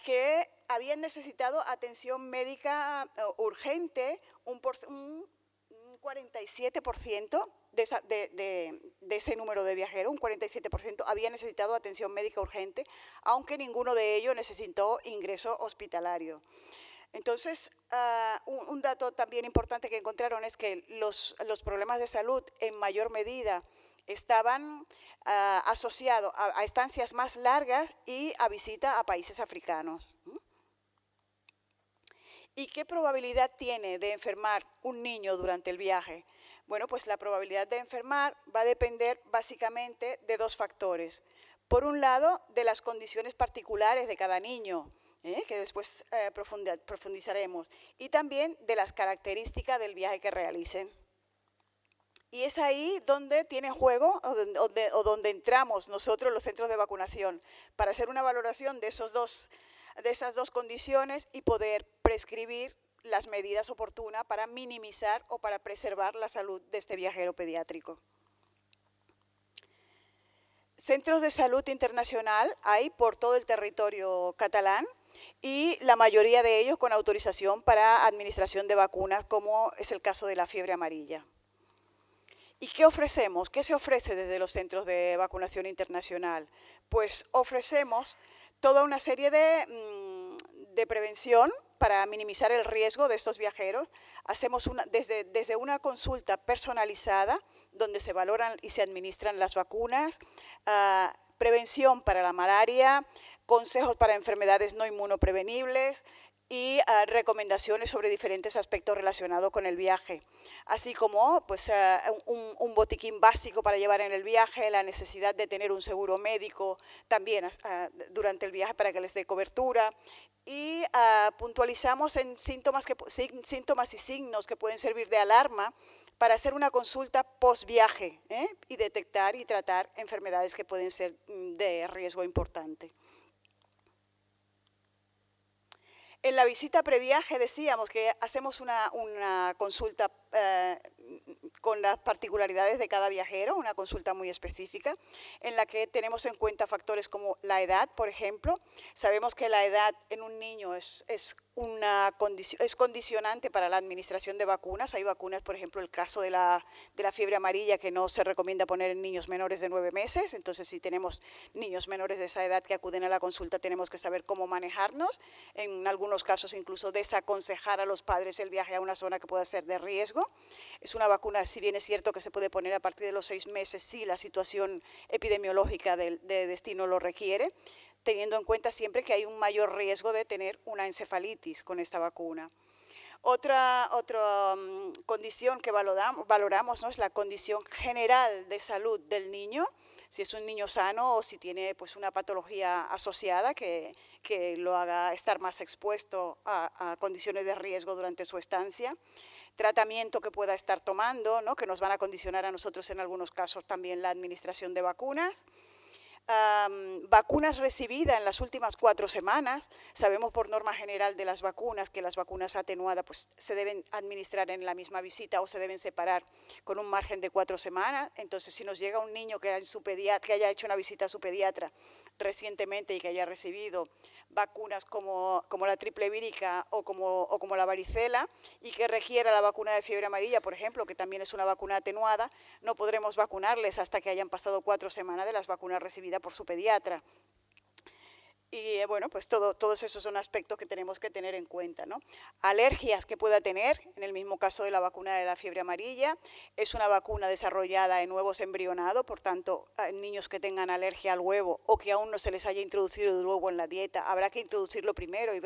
que habían necesitado atención médica urgente, un 47% de ese número de viajeros, un 47% había necesitado atención médica urgente, aunque ninguno de ellos necesitó ingreso hospitalario. Entonces, un dato también importante que encontraron es que los problemas de salud en mayor medida estaban asociados a estancias más largas y a visita a países africanos. ¿Y qué probabilidad tiene de enfermar un niño durante el viaje? Bueno, pues la probabilidad de enfermar va a depender básicamente de 2 factores. Por un lado, de las condiciones particulares de cada niño, que después profundizaremos, y también de las características del viaje que realicen. Y es ahí donde tiene juego o donde entramos nosotros, los centros de vacunación, para hacer una valoración de esas dos condiciones y poder prescribir las medidas oportunas para minimizar o para preservar la salud de este viajero pediátrico. Centros de salud internacional hay por todo el territorio catalán, y la mayoría de ellos con autorización para administración de vacunas, como es el caso de la fiebre amarilla. ¿Y qué ofrecemos? ¿Qué se ofrece desde los centros de vacunación internacional? Pues ofrecemos toda una serie de prevención para minimizar el riesgo de estos viajeros. Hacemos desde una consulta personalizada, donde se valoran y se administran las vacunas, prevención para la malaria, consejos para enfermedades no inmunoprevenibles, y recomendaciones sobre diferentes aspectos relacionados con el viaje, así como pues, un botiquín básico para llevar en el viaje, la necesidad de tener un seguro médico también durante el viaje para que les dé cobertura, y puntualizamos en síntomas y signos que pueden servir de alarma para hacer una consulta post-viaje y detectar y tratar enfermedades que pueden ser de riesgo importante. En la visita previaje decíamos que hacemos una consulta con las particularidades de cada viajero, una consulta muy específica, en la que tenemos en cuenta factores como la edad, por ejemplo. Sabemos que la edad en un niño es condicionante para la administración de vacunas. Hay vacunas, por ejemplo, el caso de la fiebre amarilla, que no se recomienda poner en niños menores de 9 meses. Entonces, si tenemos niños menores de esa edad que acuden a la consulta, tenemos que saber cómo manejarnos. En algunos casos, incluso desaconsejar a los padres el viaje a una zona que pueda ser de riesgo. Es una vacuna, si bien es cierto que se puede poner a partir de los 6 meses, si la situación epidemiológica de destino lo requiere, teniendo en cuenta siempre que hay un mayor riesgo de tener una encefalitis con esta vacuna. Otra condición que valoramos, ¿no?, es la condición general de salud del niño, si es un niño sano o si tiene pues, una patología asociada que lo haga estar más expuesto a condiciones de riesgo durante su estancia. Tratamiento que pueda estar tomando, ¿no?, que nos van a condicionar a nosotros en algunos casos también la administración de vacunas. Vacunas recibidas en las últimas 4 semanas. Sabemos por norma general de las vacunas que las vacunas atenuadas pues, se deben administrar en la misma visita o se deben separar con un margen de 4 semanas. Entonces, si nos llega un niño que haya hecho una visita a su pediatra recientemente y que haya recibido vacunas como la triple vírica o como la varicela y que requiera la vacuna de fiebre amarilla, por ejemplo, que también es una vacuna atenuada, no podremos vacunarles hasta que hayan pasado 4 semanas de las vacunas recibidas por su pediatra. Y bueno, pues todos esos son aspectos que tenemos que tener en cuenta, ¿no? Alergias que pueda tener, en el mismo caso de la vacuna de la fiebre amarilla, es una vacuna desarrollada en huevos embrionados, por tanto, niños que tengan alergia al huevo o que aún no se les haya introducido el huevo en la dieta, habrá que introducirlo primero y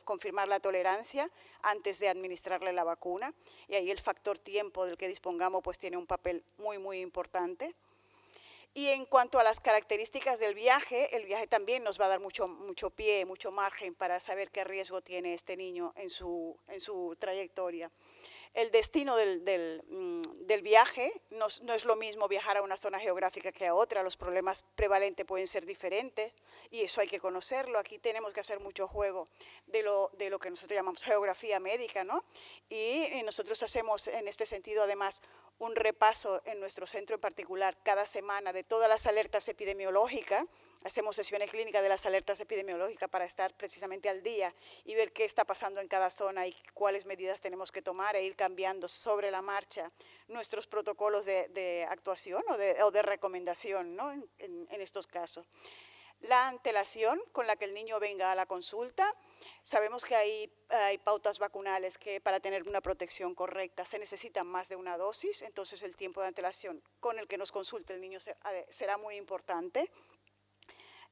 confirmar la tolerancia antes de administrarle la vacuna, y ahí el factor tiempo del que dispongamos pues tiene un papel muy, muy importante. Y en cuanto a las características del viaje, el viaje también nos va a dar mucho pie, mucho margen para saber qué riesgo tiene este niño en su trayectoria. El destino del viaje no es lo mismo viajar a una zona geográfica que a otra, los problemas prevalentes pueden ser diferentes y eso hay que conocerlo. Aquí tenemos que hacer mucho juego de lo que nosotros llamamos geografía médica, ¿no? Y nosotros hacemos en este sentido además un repaso en nuestro centro en particular cada semana de todas las alertas epidemiológicas. Hacemos sesiones clínicas de las alertas epidemiológicas para estar precisamente al día y ver qué está pasando en cada zona y cuáles medidas tenemos que tomar e ir cambiando sobre la marcha nuestros protocolos de actuación o de recomendación, ¿no?, en estos casos. La antelación con la que el niño venga a la consulta. Sabemos que hay pautas vacunales que para tener una protección correcta se necesitan más de una dosis, entonces el tiempo de antelación con el que nos consulte el niño será muy importante.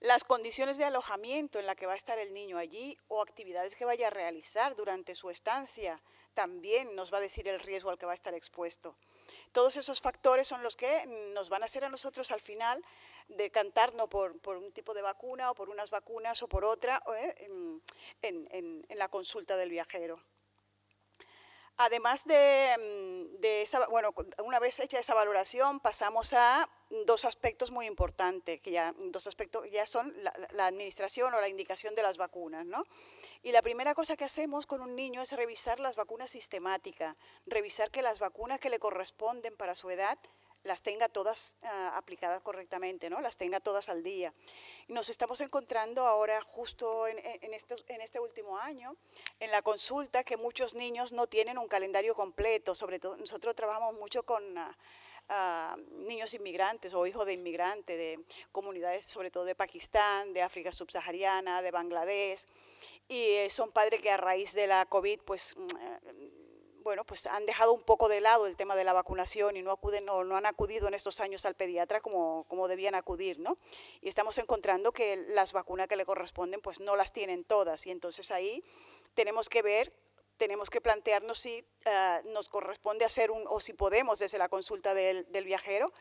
Las condiciones de alojamiento en la que va a estar el niño allí o actividades que vaya a realizar durante su estancia también nos va a decir el riesgo al que va a estar expuesto. Todos esos factores son los que nos van a hacer a nosotros al final decantarnos por un tipo de vacuna o por unas vacunas o por otra en la consulta del viajero. Además de esa, bueno, una vez hecha esa valoración, pasamos a 2 aspectos muy importantes, que dos aspectos ya son la administración o la indicación de las vacunas, ¿no? Y la primera cosa que hacemos con un niño es revisar las vacunas sistemáticas, revisar que las vacunas que le corresponden para su edad las tenga todas aplicadas correctamente, ¿no?, las tenga todas al día. Y nos estamos encontrando ahora justo en este último año, en la consulta, que muchos niños no tienen un calendario completo. Sobre todo nosotros trabajamos mucho con niños inmigrantes o hijos de inmigrantes, de comunidades sobre todo de Pakistán, de África subsahariana, de Bangladesh, y son padres que a raíz de la COVID pues bueno, pues han dejado un poco de lado el tema de la vacunación y no han acudido en estos años al pediatra como debían acudir, ¿no? Y estamos encontrando que las vacunas que le corresponden pues no las tienen todas y entonces ahí tenemos que ver, tenemos que plantearnos si nos corresponde hacer o si podemos desde la consulta del viajero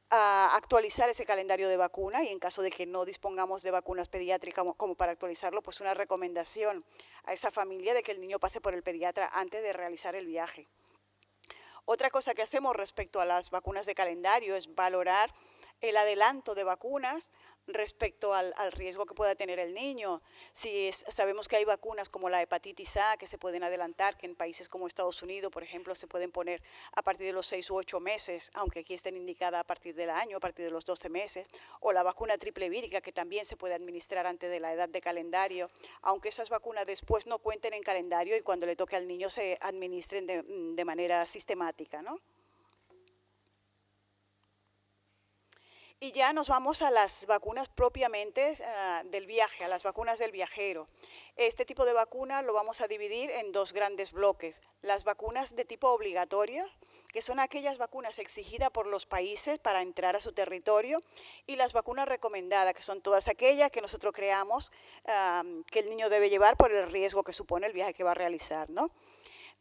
actualizar ese calendario de vacuna y en caso de que no dispongamos de vacunas pediátricas como para actualizarlo, pues una recomendación a esa familia de que el niño pase por el pediatra antes de realizar el viaje. Otra cosa que hacemos respecto a las vacunas de calendario es valorar el adelanto de vacunas respecto al riesgo que pueda tener el niño. Si sabemos que hay vacunas como la hepatitis A que se pueden adelantar, que en países como Estados Unidos, por ejemplo, se pueden poner a partir de los 6 u 8 meses, aunque aquí estén indicadas a partir del año, a partir de los 12 meses, o la vacuna triple vírica que también se puede administrar antes de la edad de calendario, aunque esas vacunas después no cuenten en calendario y cuando le toque al niño se administren de manera sistemática, ¿no? Y ya nos vamos a las vacunas propiamente del viaje, a las vacunas del viajero. Este tipo de vacuna lo vamos a dividir en dos grandes bloques. Las vacunas de tipo obligatorio, que son aquellas vacunas exigidas por los países para entrar a su territorio, y las vacunas recomendadas, que son todas aquellas que nosotros creamos que el niño debe llevar por el riesgo que supone el viaje que va a realizar, ¿no?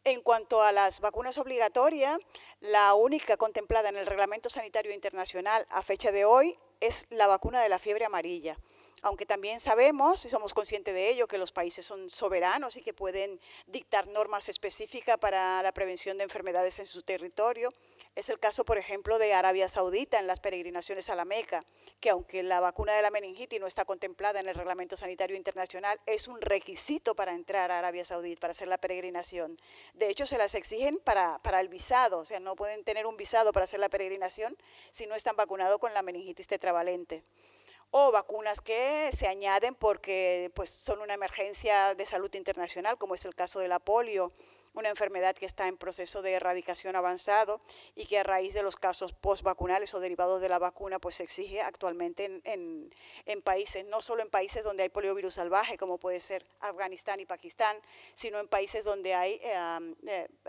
En cuanto a las vacunas obligatorias, la única contemplada en el Reglamento Sanitario Internacional a fecha de hoy es la vacuna de la fiebre amarilla. Aunque también sabemos, y somos conscientes de ello, que los países son soberanos y que pueden dictar normas específicas para la prevención de enfermedades en su territorio. Es el caso, por ejemplo, de Arabia Saudita en las peregrinaciones a la Meca, que aunque la vacuna de la meningitis no está contemplada en el Reglamento Sanitario Internacional, es un requisito para entrar a Arabia Saudita, para hacer la peregrinación. De hecho, se las exigen para el visado, o sea, no pueden tener un visado para hacer la peregrinación si no están vacunados con la meningitis tetravalente. O vacunas que se añaden porque pues, son una emergencia de salud internacional, como es el caso de la polio, una enfermedad que está en proceso de erradicación avanzado y que a raíz de los casos postvacunales o derivados de la vacuna pues se exige actualmente en países, no solo en países donde hay poliovirus salvaje, como puede ser Afganistán y Pakistán, sino en países donde hay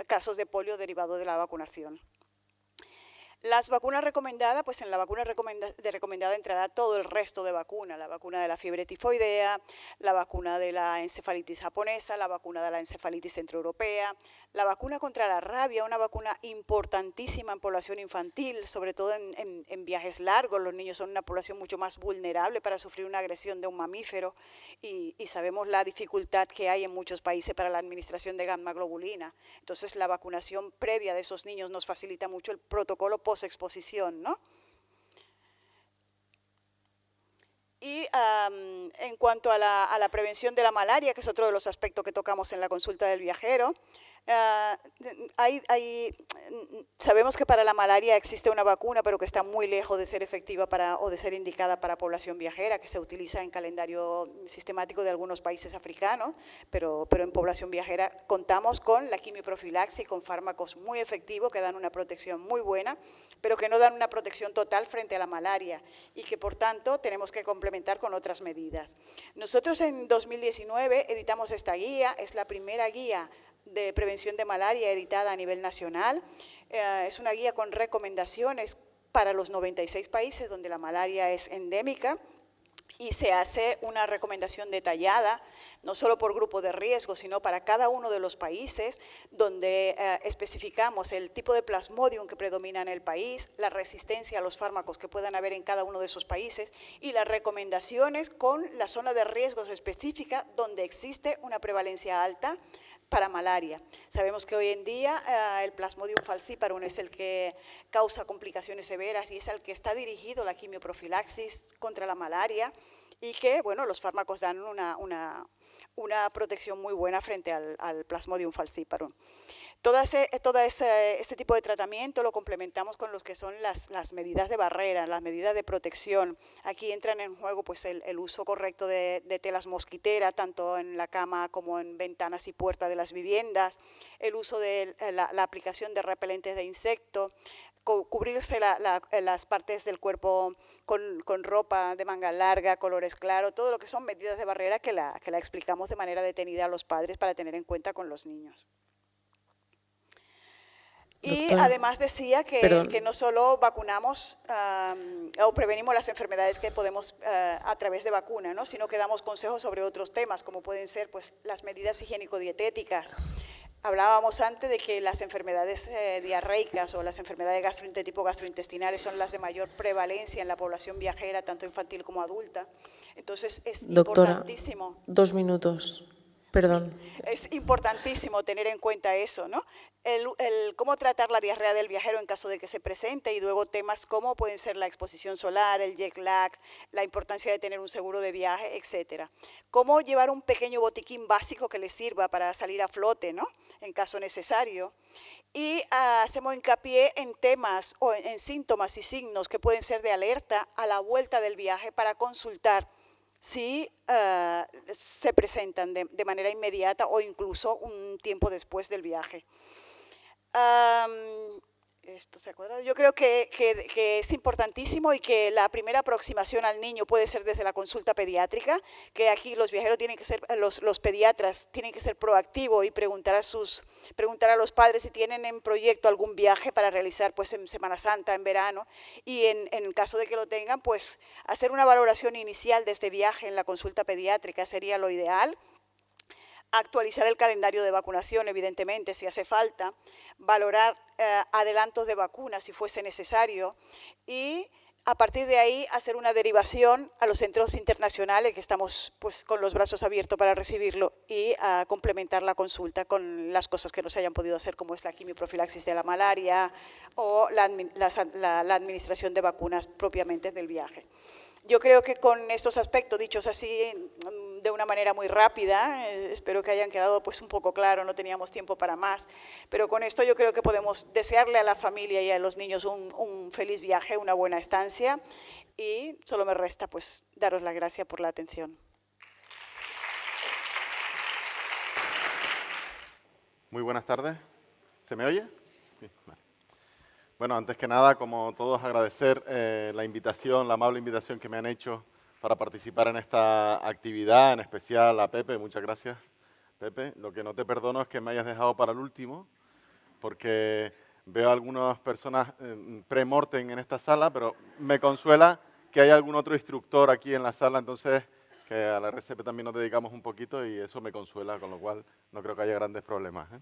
casos de polio derivados de la vacunación. Las vacunas recomendadas, pues en la vacuna recomendada entrará todo el resto de vacunas, la vacuna de la fiebre tifoidea, la vacuna de la encefalitis japonesa, la vacuna de la encefalitis centroeuropea, la vacuna contra la rabia, una vacuna importantísima en población infantil, sobre todo en viajes largos. Los niños son una población mucho más vulnerable para sufrir una agresión de un mamífero y sabemos la dificultad que hay en muchos países para la administración de gamma globulina. Entonces la vacunación previa de esos niños nos facilita mucho el protocolo posexposición, ¿no? Y en cuanto a la prevención de la malaria, que es otro de los aspectos que tocamos en la consulta del viajero, sabemos que para la malaria existe una vacuna, pero que está muy lejos de ser efectiva o de ser indicada para población viajera, que se utiliza en calendario sistemático de algunos países africanos, pero en población viajera contamos con la quimioprofilaxis, con fármacos muy efectivos que dan una protección muy buena, pero que no dan una protección total frente a la malaria y que, por tanto, tenemos que complementar con otras medidas. Nosotros en 2019 editamos esta guía, es la primera guía de prevención de malaria editada a nivel nacional. Es una guía con recomendaciones para los 96 países donde la malaria es endémica y se hace una recomendación detallada, no solo por grupo de riesgo, sino para cada uno de los países, donde especificamos el tipo de plasmodium que predomina en el país, la resistencia a los fármacos que puedan haber en cada uno de esos países y las recomendaciones con la zona de riesgos específica donde existe una prevalencia alta para malaria. Sabemos que hoy en día el Plasmodium falciparum es el que causa complicaciones severas y es al que está dirigido la quimioprofilaxis contra la malaria y que, bueno, los fármacos dan una protección muy buena frente al Plasmodium falciparum. Todo este tipo de tratamiento lo complementamos con lo que son las medidas de barrera, las medidas de protección. Aquí entran en juego pues, el uso correcto de telas mosquiteras, tanto en la cama como en ventanas y puertas de las viviendas, el uso de la aplicación de repelentes de insectos, cubrirse las partes del cuerpo con ropa de manga larga, colores claros, todo lo que son medidas de barrera que la explicamos de manera detenida a los padres para tener en cuenta con los niños. Y Doctora, además decía que no solo vacunamos o prevenimos las enfermedades que podemos a través de vacuna, ¿no? Sino que damos consejos sobre otros temas, como pueden ser pues, las medidas higiénico-dietéticas. Hablábamos antes de que las enfermedades diarreicas o las enfermedades de tipo gastrointestinales son las de mayor prevalencia en la población viajera, tanto infantil como adulta. Entonces es importantísimo. 2 minutos. Perdón. Es importantísimo tener en cuenta eso, ¿no? Cómo tratar la diarrea del viajero en caso de que se presente y luego temas como pueden ser la exposición solar, el jet lag, la importancia de tener un seguro de viaje, etcétera. Cómo llevar un pequeño botiquín básico que les sirva para salir a flote, ¿no? En caso necesario. Y hacemos hincapié en temas o en síntomas y signos que pueden ser de alerta a la vuelta del viaje para consultar si se presentan de manera inmediata o incluso un tiempo después del viaje. Esto se ha cuadrado. Yo creo que es importantísimo y que la primera aproximación al niño puede ser desde la consulta pediátrica, que aquí los viajeros tienen que ser, los pediatras tienen que ser proactivos y preguntar a los padres si tienen en proyecto algún viaje para realizar pues en Semana Santa, en verano, y en caso de que lo tengan, pues hacer una valoración inicial de este viaje en la consulta pediátrica sería lo ideal. Actualizar el calendario de vacunación, evidentemente, si hace falta, valorar adelantos de vacunas si fuese necesario y a partir de ahí hacer una derivación a los centros internacionales que estamos pues, con los brazos abiertos para recibirlo y complementar la consulta con las cosas que no se hayan podido hacer como es la quimioprofilaxis de la malaria o la administración de vacunas propiamente del viaje. Yo creo que con estos aspectos dichos así de una manera muy rápida, espero que hayan quedado pues un poco claro, no teníamos tiempo para más, pero con esto yo creo que podemos desearle a la familia y a los niños un feliz viaje, una buena estancia y solo me resta pues daros las gracias por la atención. Muy buenas tardes. ¿Se me oye? Sí, vale. Bueno, antes que nada, como todos, agradecer la invitación, la amable invitación que me han hecho para participar en esta actividad, en especial a Pepe. Muchas gracias, Pepe. Lo que no te perdono es que me hayas dejado para el último, porque veo a algunas personas pre-mortem en esta sala, pero me consuela que hay algún otro instructor aquí en la sala, entonces que a la RCP también nos dedicamos un poquito y eso me consuela, con lo cual no creo que haya grandes problemas, ¿eh?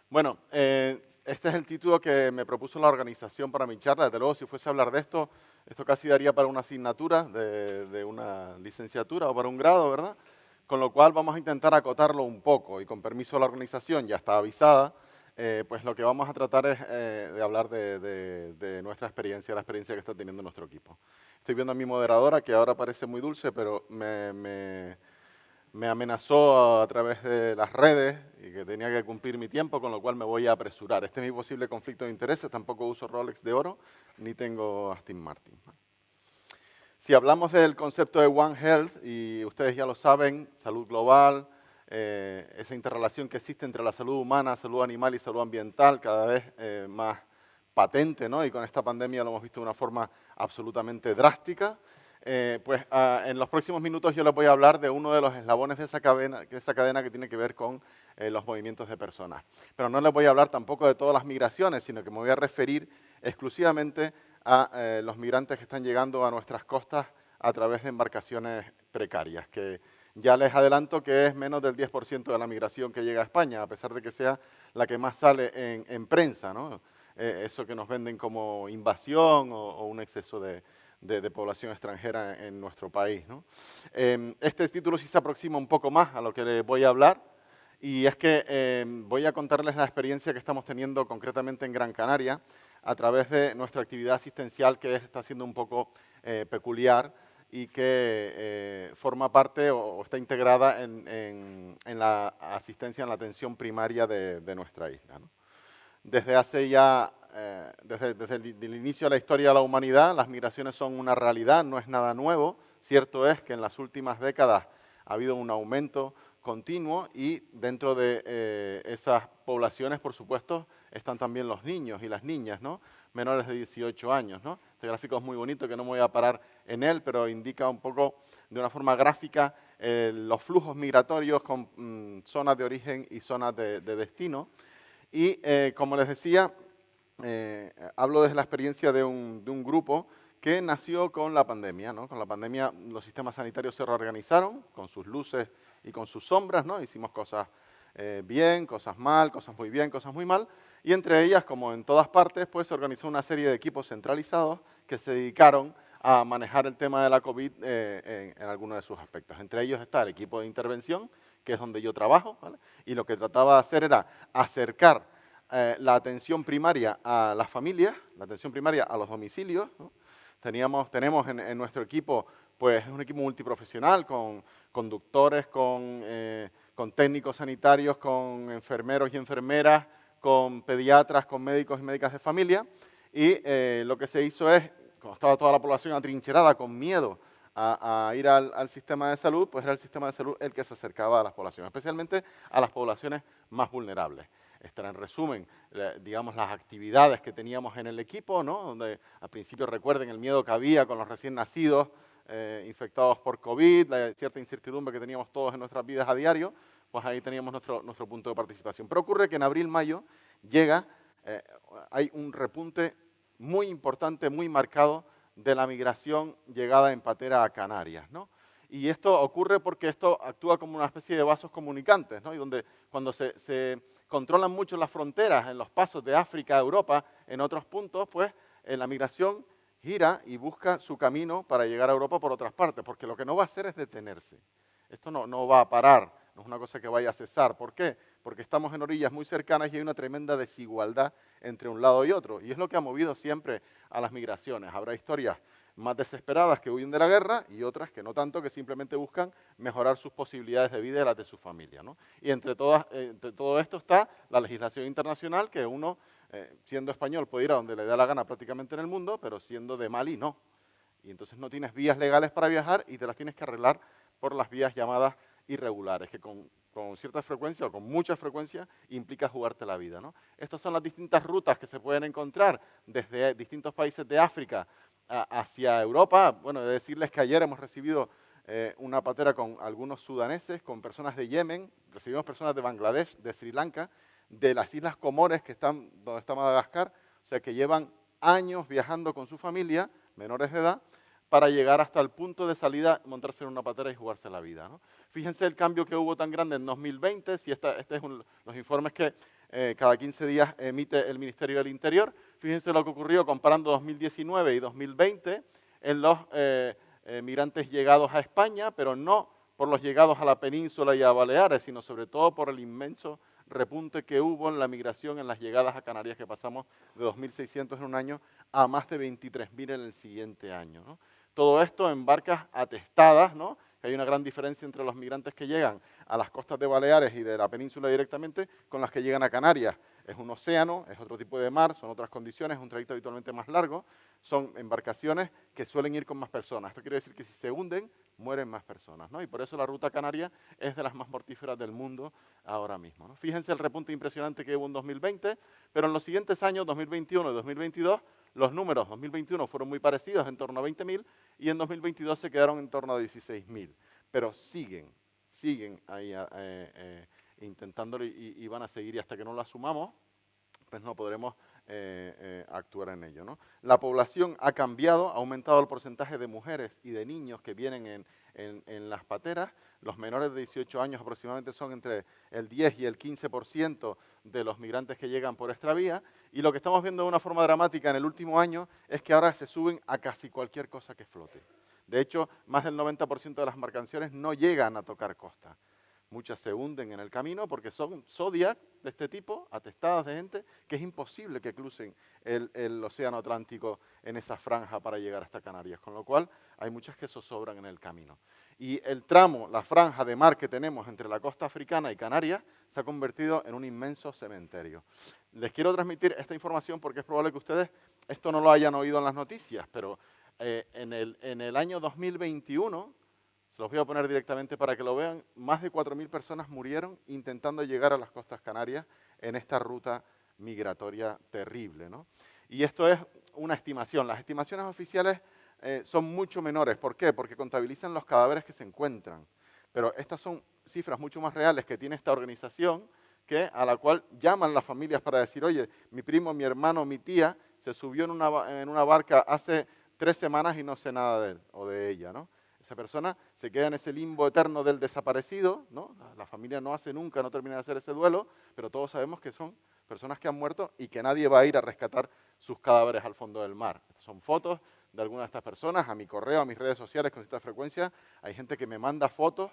Bueno, este es el título que me propuso la organización para mi charla. Desde luego, si fuese a hablar de esto, esto casi daría para una asignatura de una licenciatura o para un grado, ¿verdad? Con lo cual vamos a intentar acotarlo un poco y con permiso de la organización, ya está avisada, pues lo que vamos a tratar es de hablar de nuestra experiencia, la experiencia que está teniendo nuestro equipo. Estoy viendo a mi moderadora, que ahora parece muy dulce, pero me amenazó a través de las redes y que tenía que cumplir mi tiempo, con lo cual me voy a apresurar. Este es mi posible conflicto de intereses, tampoco uso Rolex de oro, ni tengo Aston Martin. Si hablamos del concepto de One Health, y ustedes ya lo saben, salud global, esa interrelación que existe entre la salud humana, salud animal y salud ambiental, cada vez más patente, ¿no? Y con esta pandemia lo hemos visto de una forma absolutamente drástica. En los próximos minutos yo les voy a hablar de uno de los eslabones de esa cadena que tiene que ver con los movimientos de personas. Pero no les voy a hablar tampoco de todas las migraciones, sino que me voy a referir exclusivamente a los migrantes que están llegando a nuestras costas a través de embarcaciones precarias, que ya les adelanto que es menos del 10% de la migración que llega a España, a pesar de que sea la que más sale en prensa, ¿no? Eso que nos venden como invasión o un exceso de población extranjera en nuestro país, ¿no? Este título sí se aproxima un poco más a lo que les voy a hablar, y es que voy a contarles la experiencia que estamos teniendo concretamente en Gran Canaria a través de nuestra actividad asistencial, que está siendo un poco peculiar y que forma parte o está integrada en la asistencia, en la atención primaria de nuestra isla, ¿no? Desde hace ya, desde el inicio de la historia de la humanidad, las migraciones son una realidad, no es nada nuevo. Cierto es que en las últimas décadas ha habido un aumento continuo y dentro de esas poblaciones, por supuesto, están también los niños y las niñas, ¿no? Menores de 18 años, ¿no? Este gráfico es muy bonito, que no me voy a parar en él, pero indica un poco de una forma gráfica los flujos migratorios con zonas de origen y zonas de destino. Y como les decía, hablo desde la experiencia de un grupo que nació con la pandemia, ¿no? Con la pandemia los sistemas sanitarios se reorganizaron con sus luces y con sus sombras, ¿no? Hicimos cosas bien, cosas mal, cosas muy bien, cosas muy mal, y entre ellas, como en todas partes, pues se organizó una serie de equipos centralizados que se dedicaron a manejar el tema de la COVID en algunos de sus aspectos. Entre ellos está el equipo de intervención, que es donde yo trabajo, ¿vale? Y lo que trataba de hacer era acercar la atención primaria a las familias, la atención primaria a los domicilios, ¿no? Tenemos en nuestro equipo, pues es un equipo multiprofesional con conductores, con técnicos sanitarios, con enfermeros y enfermeras, con pediatras, con médicos y médicas de familia. Y lo que se hizo es, como estaba toda la población atrincherada con miedo a ir al sistema de salud, pues era el sistema de salud el que se acercaba a las poblaciones, especialmente a las poblaciones más vulnerables. Esta era, en resumen, digamos, las actividades que teníamos en el equipo, ¿no? Donde al principio, recuerden, el miedo que había con los recién nacidos infectados por COVID, la cierta incertidumbre que teníamos todos en nuestras vidas a diario, pues ahí teníamos nuestro punto de participación. Pero ocurre que en abril-mayo hay un repunte muy importante, muy marcado de la migración llegada en patera a Canarias, ¿no? Y esto ocurre porque esto actúa como una especie de vasos comunicantes, ¿no? Y donde cuando se controlan mucho las fronteras en los pasos de África a Europa, en otros puntos, pues la migración gira y busca su camino para llegar a Europa por otras partes, porque lo que no va a hacer es detenerse. Esto no va a parar, no es una cosa que vaya a cesar. ¿Por qué? Porque estamos en orillas muy cercanas y hay una tremenda desigualdad entre un lado y otro. Y es lo que ha movido siempre a las migraciones. Habrá historias más desesperadas que huyen de la guerra y otras que no tanto, que simplemente buscan mejorar sus posibilidades de vida y las de su familia, ¿no? Y entre todo esto está la legislación internacional, que uno, siendo español, puede ir a donde le dé la gana prácticamente en el mundo, pero siendo de Mali, no. Y entonces no tienes vías legales para viajar y te las tienes que arreglar por las vías llamadas irregulares, que con cierta frecuencia o con mucha frecuencia implica jugarte la vida, ¿no? Estas son las distintas rutas que se pueden encontrar desde distintos países de África hacia Europa. Bueno, he de decirles que ayer hemos recibido una patera con algunos sudaneses, con personas de Yemen, recibimos personas de Bangladesh, de Sri Lanka, de las Islas Comores, que están donde está Madagascar, o sea que llevan años viajando con su familia, menores de edad, para llegar hasta el punto de salida, montarse en una patera y jugarse la vida, ¿no? Fíjense el cambio que hubo tan grande en 2020, si este es los informes que cada 15 días emite el Ministerio del Interior. Fíjense lo que ocurrió comparando 2019 y 2020 en los migrantes llegados a España, pero no por los llegados a la península y a Baleares, sino sobre todo por el inmenso repunte que hubo en la migración, en las llegadas a Canarias, que pasamos de 2.600 en un año a más de 23.000 en el siguiente año, ¿no? Todo esto en barcas atestadas, ¿no? Que hay una gran diferencia entre los migrantes que llegan a las costas de Baleares y de la península directamente con las que llegan a Canarias. Es un océano, es otro tipo de mar, son otras condiciones, es un trayecto habitualmente más largo, son embarcaciones que suelen ir con más personas. Esto quiere decir que si se hunden, mueren más personas, ¿no? Y por eso la ruta canaria es de las más mortíferas del mundo ahora mismo, ¿no? Fíjense el repunte impresionante que hubo en 2020, pero en los siguientes años, 2021 y 2022, los números 2021 fueron muy parecidos, en torno a 20.000, y en 2022 se quedaron en torno a 16.000. Pero siguen ahí intentándolo y van a seguir, y hasta que no lo asumamos, pues no podremos actuar en ello, ¿no? La población ha cambiado, ha aumentado el porcentaje de mujeres y de niños que vienen en las pateras. Los menores de 18 años aproximadamente son entre el 10 y el 15% de los migrantes que llegan por esta vía, y lo que estamos viendo de una forma dramática en el último año es que ahora se suben a casi cualquier cosa que flote. De hecho, más del 90% de las embarcaciones no llegan a tocar costa. Muchas se hunden en el camino porque son Zodiac de este tipo, atestadas de gente, que es imposible que crucen el océano Atlántico en esa franja para llegar hasta Canarias, con lo cual hay muchas que zozobran en el camino. Y el tramo, la franja de mar que tenemos entre la costa africana y Canarias, se ha convertido en un inmenso cementerio. Les quiero transmitir esta información porque es probable que ustedes esto no lo hayan oído en las noticias, pero en el año 2021, se los voy a poner directamente para que lo vean, más de 4.000 personas murieron intentando llegar a las costas canarias en esta ruta migratoria terrible, ¿no? Y esto es una estimación. Las estimaciones oficiales son mucho menores. ¿Por qué? Porque contabilizan los cadáveres que se encuentran. Pero estas son cifras mucho más reales que tiene esta organización, a la cual llaman las familias para decir, oye, mi primo, mi hermano, mi tía se subió en una barca hace 3 semanas y no sé nada de él o de ella, ¿no? Esa persona se queda en ese limbo eterno del desaparecido, ¿no? La familia no hace nunca, no termina de hacer ese duelo, pero todos sabemos que son personas que han muerto y que nadie va a ir a rescatar sus cadáveres al fondo del mar. Son fotos de algunas de estas personas, a mi correo, a mis redes sociales con cierta frecuencia. Hay gente que me manda fotos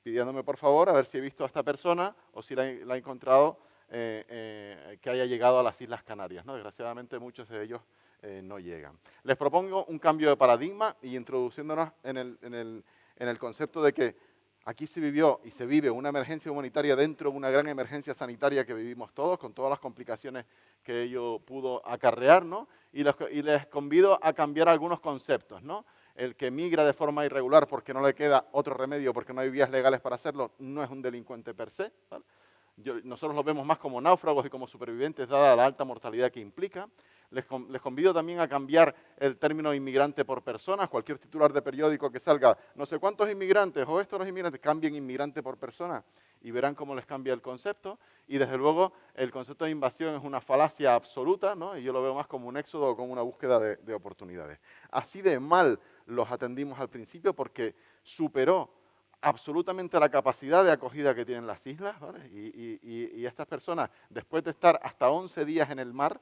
pidiéndome por favor a ver si he visto a esta persona o si la he encontrado que haya llegado a las Islas Canarias, ¿no? Desgraciadamente muchos de ellos no llegan. Les propongo un cambio de paradigma y introduciéndonos en el concepto de que aquí se vivió y se vive una emergencia humanitaria dentro de una gran emergencia sanitaria que vivimos todos, con todas las complicaciones que ello pudo acarrear, ¿no? Y les convido a cambiar algunos conceptos, ¿no? El que migra de forma irregular porque no le queda otro remedio, porque no hay vías legales para hacerlo, no es un delincuente per se, ¿vale? Nosotros los vemos más como náufragos y como supervivientes, dada la alta mortalidad que implica. Les convido también a cambiar el término inmigrante por personas. Cualquier titular de periódico que salga, no sé cuántos inmigrantes o estos los inmigrantes, cambien inmigrante por persona y verán cómo les cambia el concepto. Y desde luego el concepto de invasión es una falacia absoluta, ¿no? Y yo lo veo más como un éxodo o como una búsqueda de oportunidades. Así de mal los atendimos al principio porque superó absolutamente la capacidad de acogida que tienen las islas, ¿vale? Y estas personas, después de estar hasta 11 días en el mar,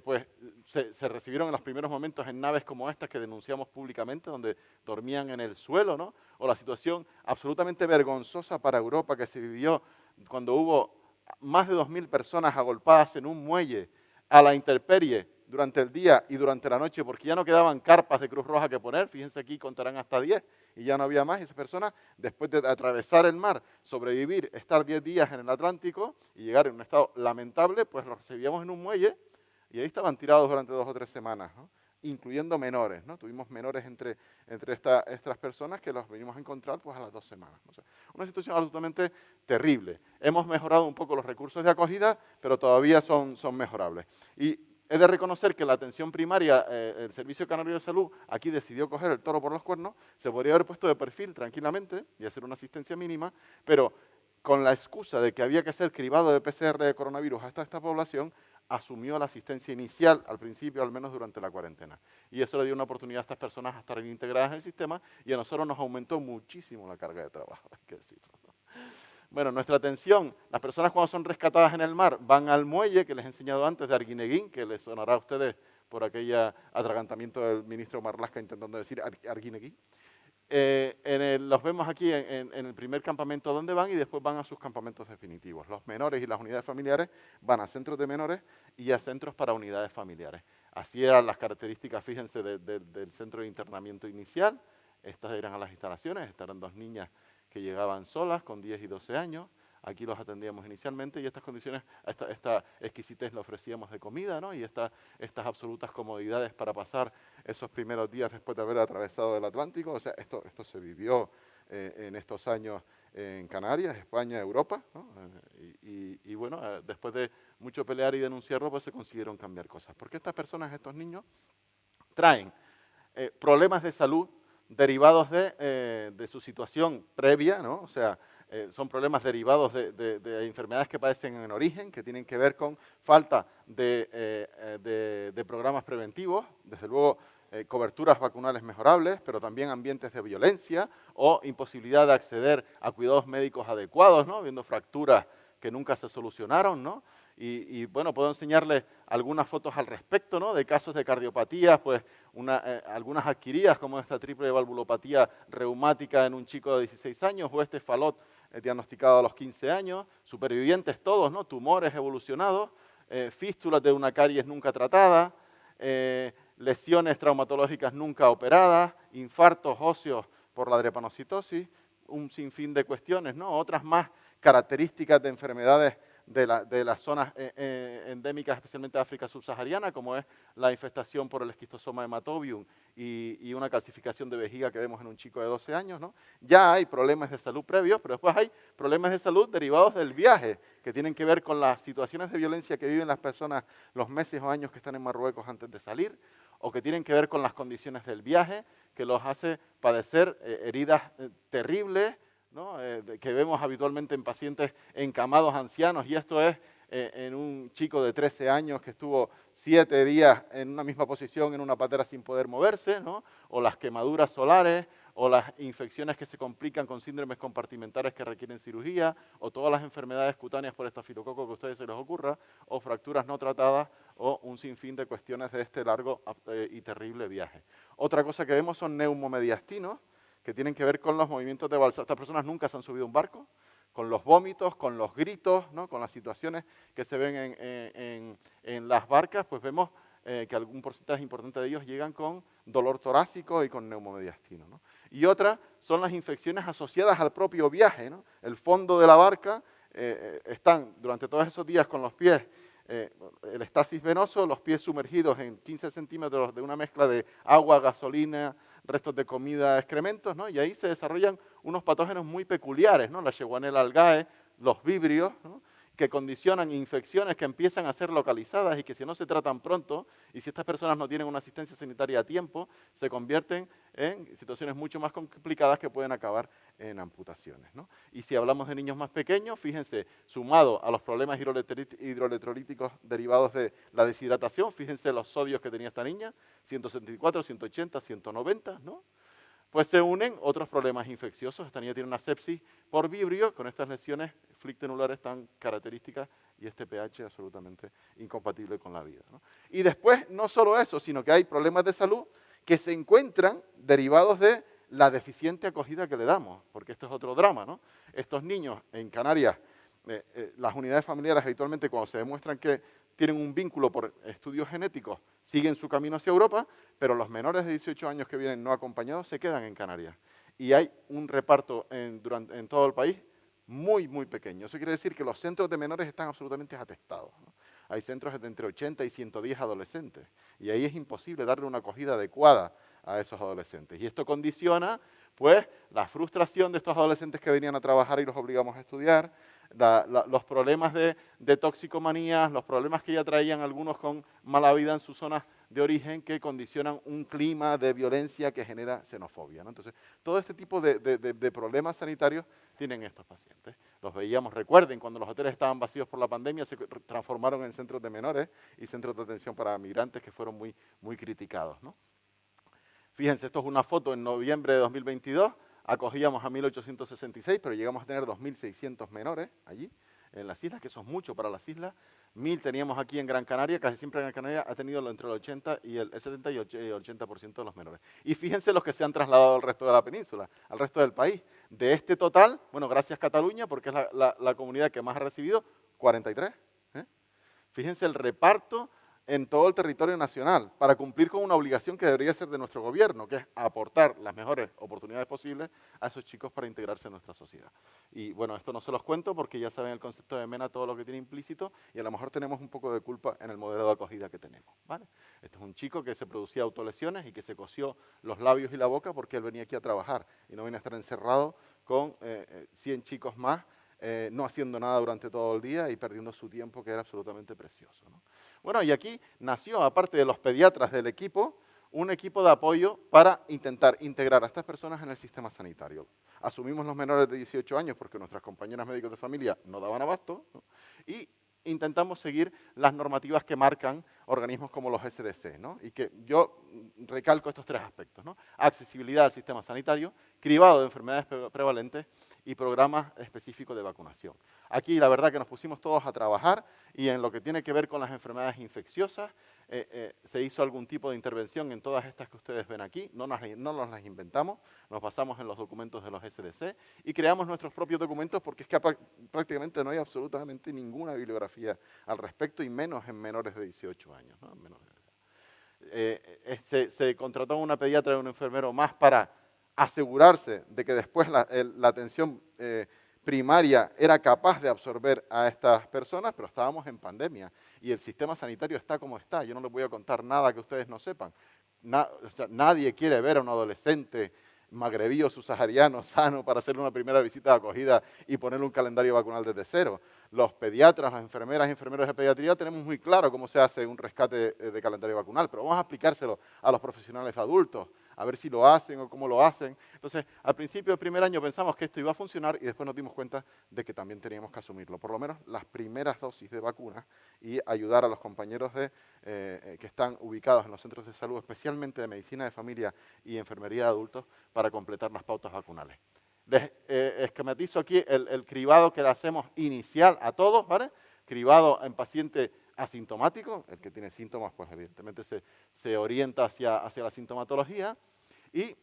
pues se recibieron en los primeros momentos en naves como estas que denunciamos públicamente, donde dormían en el suelo, ¿no? O la situación absolutamente vergonzosa para Europa que se vivió cuando hubo más de 2.000 personas agolpadas en un muelle a la intemperie durante el día y durante la noche, porque ya no quedaban carpas de Cruz Roja que poner, fíjense aquí, contarán hasta 10, y ya no había más, y esas personas, después de atravesar el mar, sobrevivir, estar 10 días en el Atlántico y llegar en un estado lamentable, pues los recibíamos en un muelle, y ahí estaban tirados durante 2 o 3 semanas, ¿no? Incluyendo menores, ¿no? Tuvimos menores entre estas personas que los venimos a encontrar pues a las 2 semanas. O sea, una situación absolutamente terrible. Hemos mejorado un poco los recursos de acogida, pero todavía son mejorables. Y he de reconocer que la atención primaria, el Servicio Canario de Salud, aquí decidió coger el toro por los cuernos. Se podría haber puesto de perfil tranquilamente y hacer una asistencia mínima, pero con la excusa de que había que hacer cribado de PCR de coronavirus hasta esta población, asumió la asistencia inicial, al principio, al menos durante la cuarentena. Y eso le dio una oportunidad a estas personas a estar integradas en el sistema y a nosotros nos aumentó muchísimo la carga de trabajo, hay que decirlo. Bueno, nuestra atención, las personas cuando son rescatadas en el mar van al muelle que les he enseñado antes de Arguineguín, que les sonará a ustedes por aquel atragantamiento del ministro Marlaska intentando decir Arguineguín. Los vemos aquí en el primer campamento donde van y después van a sus campamentos definitivos. Los menores y las unidades familiares van a centros de menores y a centros para unidades familiares. Así eran las características, fíjense, del centro de internamiento inicial. Estas eran a las instalaciones, estas eran 2 niñas que llegaban solas con 10 y 12 años. Aquí los atendíamos inicialmente y estas condiciones, esta exquisitez la ofrecíamos de comida, ¿no? Y estas absolutas comodidades para pasar esos primeros días después de haber atravesado el Atlántico. O sea, esto se vivió en estos años en Canarias, España, Europa, ¿no? Y bueno, después de mucho pelear y denunciarlo, pues se consiguieron cambiar cosas. Porque estas personas, estos niños, traen problemas de salud derivados de su situación previa, ¿no? O sea, son problemas derivados de enfermedades que padecen en origen, que tienen que ver con falta de programas preventivos, desde luego coberturas vacunales mejorables, pero también ambientes de violencia o imposibilidad de acceder a cuidados médicos adecuados, ¿no? Viendo fracturas que nunca se solucionaron, ¿no? Y bueno, puedo enseñarles algunas fotos al respecto, ¿no? De casos de cardiopatías, pues algunas adquiridas, como esta triple valvulopatía reumática en un chico de 16 años, o este falot diagnosticado a los 15 años, supervivientes todos, ¿no? Tumores evolucionados, fístulas de una caries nunca tratada, lesiones traumatológicas nunca operadas, infartos óseos por la drepanocitosis, un sinfín de cuestiones, ¿no? Otras más características de enfermedades de las zonas endémicas, especialmente de África subsahariana, como es la infestación por el esquistosoma hematobium y una calcificación de vejiga que vemos en un chico de 12 años, ¿no? Ya hay problemas de salud previos, pero después hay problemas de salud derivados del viaje, que tienen que ver con las situaciones de violencia que viven las personas los meses o años que están en Marruecos antes de salir, o que tienen que ver con las condiciones del viaje, que los hace padecer heridas terribles, ¿no? Que vemos habitualmente en pacientes encamados ancianos, y esto es en un chico de 13 años que estuvo 7 días en una misma posición en una patera sin poder moverse, ¿no? O las quemaduras solares, o las infecciones que se complican con síndromes compartimentales que requieren cirugía, o todas las enfermedades cutáneas por estafilococo que a ustedes se les ocurra, o fracturas no tratadas, o un sinfín de cuestiones de este largo y terrible viaje. Otra cosa que vemos son neumomediastinos, que tienen que ver con los movimientos de balsa. Estas personas nunca se han subido a un barco, con los vómitos, con los gritos, ¿no? Con las situaciones que se ven en las barcas, pues vemos que algún porcentaje importante de ellos llegan con dolor torácico y con neumomediastino, ¿no? Y otra son las infecciones asociadas al propio viaje, ¿no? El fondo de la barca están durante todos esos días con los pies, el estasis venoso, los pies sumergidos en 15 centímetros de una mezcla de agua, gasolina, restos de comida, excrementos, ¿no? Y ahí se desarrollan unos patógenos muy peculiares, ¿no? La Shigella algae, los vibrios, ¿no? Que condicionan infecciones que empiezan a ser localizadas y que si no se tratan pronto, y si estas personas no tienen una asistencia sanitaria a tiempo, se convierten en situaciones mucho más complicadas que pueden acabar en amputaciones, ¿no? Y si hablamos de niños más pequeños, fíjense, sumado a los problemas hidroelectrolíticos derivados de la deshidratación, fíjense los sodios que tenía esta niña, 174, 180, 190, ¿no? Pues se unen otros problemas infecciosos. Esta niña tiene una sepsis por vibrio, con estas lesiones flictenulares tan características y este pH absolutamente incompatible con la vida, ¿no? Y después, no solo eso, sino que hay problemas de salud que se encuentran derivados de la deficiente acogida que le damos, porque esto es otro drama, ¿no? Estos niños en Canarias, las unidades familiares habitualmente cuando se demuestran que tienen un vínculo por estudios genéticos, siguen su camino hacia Europa, pero los menores de 18 años que vienen no acompañados se quedan en Canarias. Y hay un reparto en todo el país muy, muy pequeño. Eso quiere decir que los centros de menores están absolutamente atestados, ¿no? Hay centros de entre 80 y 110 adolescentes, y ahí es imposible darle una acogida adecuada a esos adolescentes. Y esto condiciona, pues, la frustración de estos adolescentes que venían a trabajar y los obligamos a estudiar, los problemas de toxicomanías, los problemas que ya traían algunos con mala vida en sus zonas de origen que condicionan un clima de violencia que genera xenofobia, ¿no? Entonces, todo este tipo de problemas sanitarios tienen estos pacientes. Los veíamos, recuerden, cuando los hoteles estaban vacíos por la pandemia, se transformaron en centros de menores y centros de atención para migrantes que fueron muy, muy criticados, ¿no? Fíjense, esto es una foto en noviembre de 2022, acogíamos a 1.866, pero llegamos a tener 2.600 menores allí, en las islas, que eso es mucho para las islas. 1.000 teníamos aquí en Gran Canaria, casi siempre Gran Canaria ha tenido entre el 80 y el 70 y el 80% de los menores. Y fíjense los que se han trasladado al resto de la península, al resto del país. De este total, bueno, gracias Cataluña, porque es la comunidad que más ha recibido, 43. Fíjense el reparto en todo el territorio nacional, para cumplir con una obligación que debería ser de nuestro gobierno, que es aportar las mejores oportunidades posibles a esos chicos para integrarse en nuestra sociedad. Y bueno, esto no se los cuento porque ya saben el concepto de MENA, todo lo que tiene implícito, y a lo mejor tenemos un poco de culpa en el modelo de acogida que tenemos, ¿vale? Este es un chico que se producía autolesiones y que se cosió los labios y la boca porque él venía aquí a trabajar y no venía a estar encerrado con 100 chicos más, no haciendo nada durante todo el día y perdiendo su tiempo, que era absolutamente precioso, ¿no? Bueno, y aquí nació, aparte de los pediatras del equipo, un equipo de apoyo para intentar integrar a estas personas en el sistema sanitario. Asumimos los menores de 18 años porque nuestras compañeras médicos de familia no daban abasto, ¿no? Y intentamos seguir las normativas que marcan organismos como los SDC, ¿no? Y que yo recalco estos 3 aspectos, ¿no? Accesibilidad al sistema sanitario, cribado de enfermedades prevalentes y programas específicos de vacunación. Aquí la verdad que nos pusimos todos a trabajar y en lo que tiene que ver con las enfermedades infecciosas se hizo algún tipo de intervención en todas estas que ustedes ven aquí, no nos las inventamos, nos basamos en los documentos de los SDC y creamos nuestros propios documentos porque es que prácticamente no hay absolutamente ninguna bibliografía al respecto y menos en menores de 18 años, ¿no? Se contrató una pediatra y un enfermero más para asegurarse de que después la atención primaria era capaz de absorber a estas personas, pero estábamos en pandemia y el sistema sanitario está como está. Yo no les voy a contar nada que ustedes no sepan. O sea, nadie quiere ver a un adolescente magrebí o subsahariano sano para hacerle una primera visita de acogida y ponerle un calendario vacunal desde cero. Los pediatras, las enfermeras y enfermeros de pediatría tenemos muy claro cómo se hace un rescate de calendario vacunal, pero vamos a explicárselo a los profesionales adultos, a ver si lo hacen o cómo lo hacen. Entonces, al principio del primer año pensamos que esto iba a funcionar y después nos dimos cuenta de que también teníamos que asumirlo, por lo menos las primeras dosis de vacunas, y ayudar a los compañeros que están ubicados en los centros de salud, especialmente de medicina de familia y enfermería de adultos, para completar las pautas vacunales. Les esquematizo aquí el cribado que le hacemos inicial a todos, ¿vale? Cribado en paciente asintomático, el que tiene síntomas, pues evidentemente se orienta hacia la sintomatología, y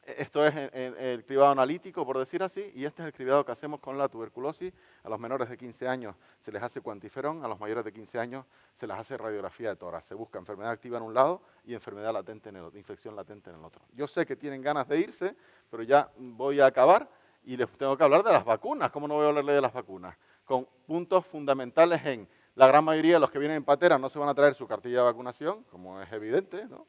esto es el cribado analítico, por decir así, y este es el cribado que hacemos con la tuberculosis. A los menores de 15 años se les hace cuantiferón, a los mayores de 15 años se les hace radiografía de tórax. Se busca enfermedad activa en un lado y enfermedad latente en el otro, infección latente en el otro. Yo sé que tienen ganas de irse, pero ya voy a acabar y les tengo que hablar de las vacunas. ¿Cómo no voy a hablarle de las vacunas? Con puntos fundamentales en la gran mayoría de los que vienen en patera no se van a traer su cartilla de vacunación, como es evidente, ¿no?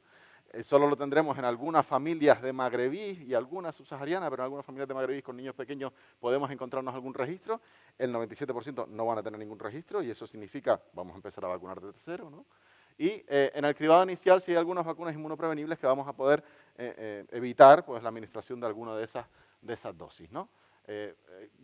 Solo lo tendremos en algunas familias de magrebís y algunas subsaharianas, pero en algunas familias de magrebís con niños pequeños podemos encontrarnos algún registro. El 97% no van a tener ningún registro y eso significa vamos a empezar a vacunar desde cero, ¿no? Y en el cribado inicial sí hay algunas vacunas inmunoprevenibles que vamos a poder evitar pues, la administración de alguna de esas dosis, ¿no?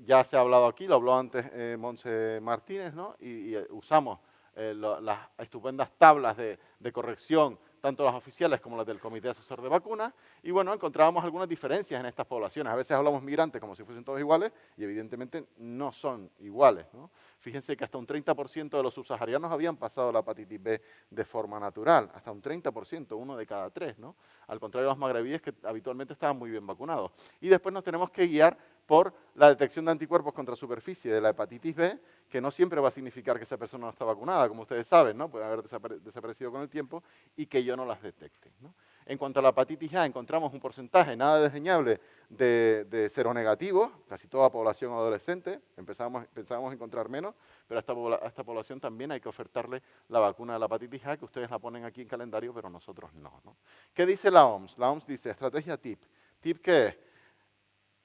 Ya se ha hablado aquí, lo habló antes Montse Martínez, ¿no? Y usamos las estupendas tablas de corrección, tanto las oficiales como las del Comité Asesor de Vacunas, y bueno, encontrábamos algunas diferencias en estas poblaciones. A veces hablamos migrantes como si fuesen todos iguales, y evidentemente no son iguales, ¿no? Fíjense que hasta un 30% de los subsaharianos habían pasado la hepatitis B de forma natural, hasta un 30%, 1 de cada 3, ¿no? Al contrario de los magrebíes que habitualmente estaban muy bien vacunados. Y después nos tenemos que guiar por la detección de anticuerpos contra superficie de la hepatitis B, que no siempre va a significar que esa persona no está vacunada, como ustedes saben, ¿no? Puede haber desaparecido con el tiempo y que yo no las detecte, ¿no? En cuanto a la hepatitis A, encontramos un porcentaje nada desdeñable de seronegativos, casi toda población adolescente, pensábamos encontrar menos, pero a esta población también hay que ofertarle la vacuna de la hepatitis A, que ustedes la ponen aquí en calendario, pero nosotros no, ¿no? ¿Qué dice la OMS? La OMS dice, estrategia TIP. ¿TIP qué es?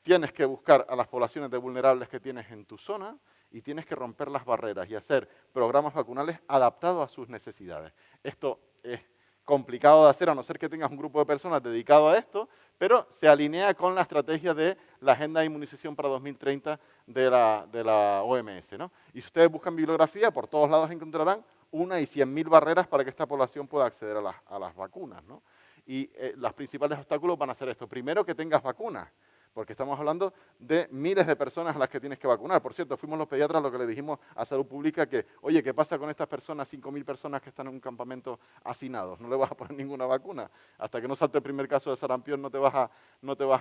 Tienes que buscar a las poblaciones de vulnerables que tienes en tu zona y tienes que romper las barreras y hacer programas vacunales adaptados a sus necesidades. Esto es complicado de hacer a no ser que tengas un grupo de personas dedicado a esto, pero se alinea con la estrategia de la Agenda de Inmunización para 2030 de la OMS, ¿no? Y si ustedes buscan bibliografía, por todos lados encontrarán 1 y 100.000 barreras para que esta población pueda acceder a las vacunas, ¿no? Y los principales obstáculos van a ser esto. Primero, que tengas vacunas, porque estamos hablando de miles de personas a las que tienes que vacunar. Por cierto, fuimos los pediatras lo que le dijimos a Salud Pública que, oye, ¿qué pasa con estas personas, 5.000 personas que están en un campamento hacinados? No le vas a poner ninguna vacuna. Hasta que no salte el primer caso de sarampión no te vas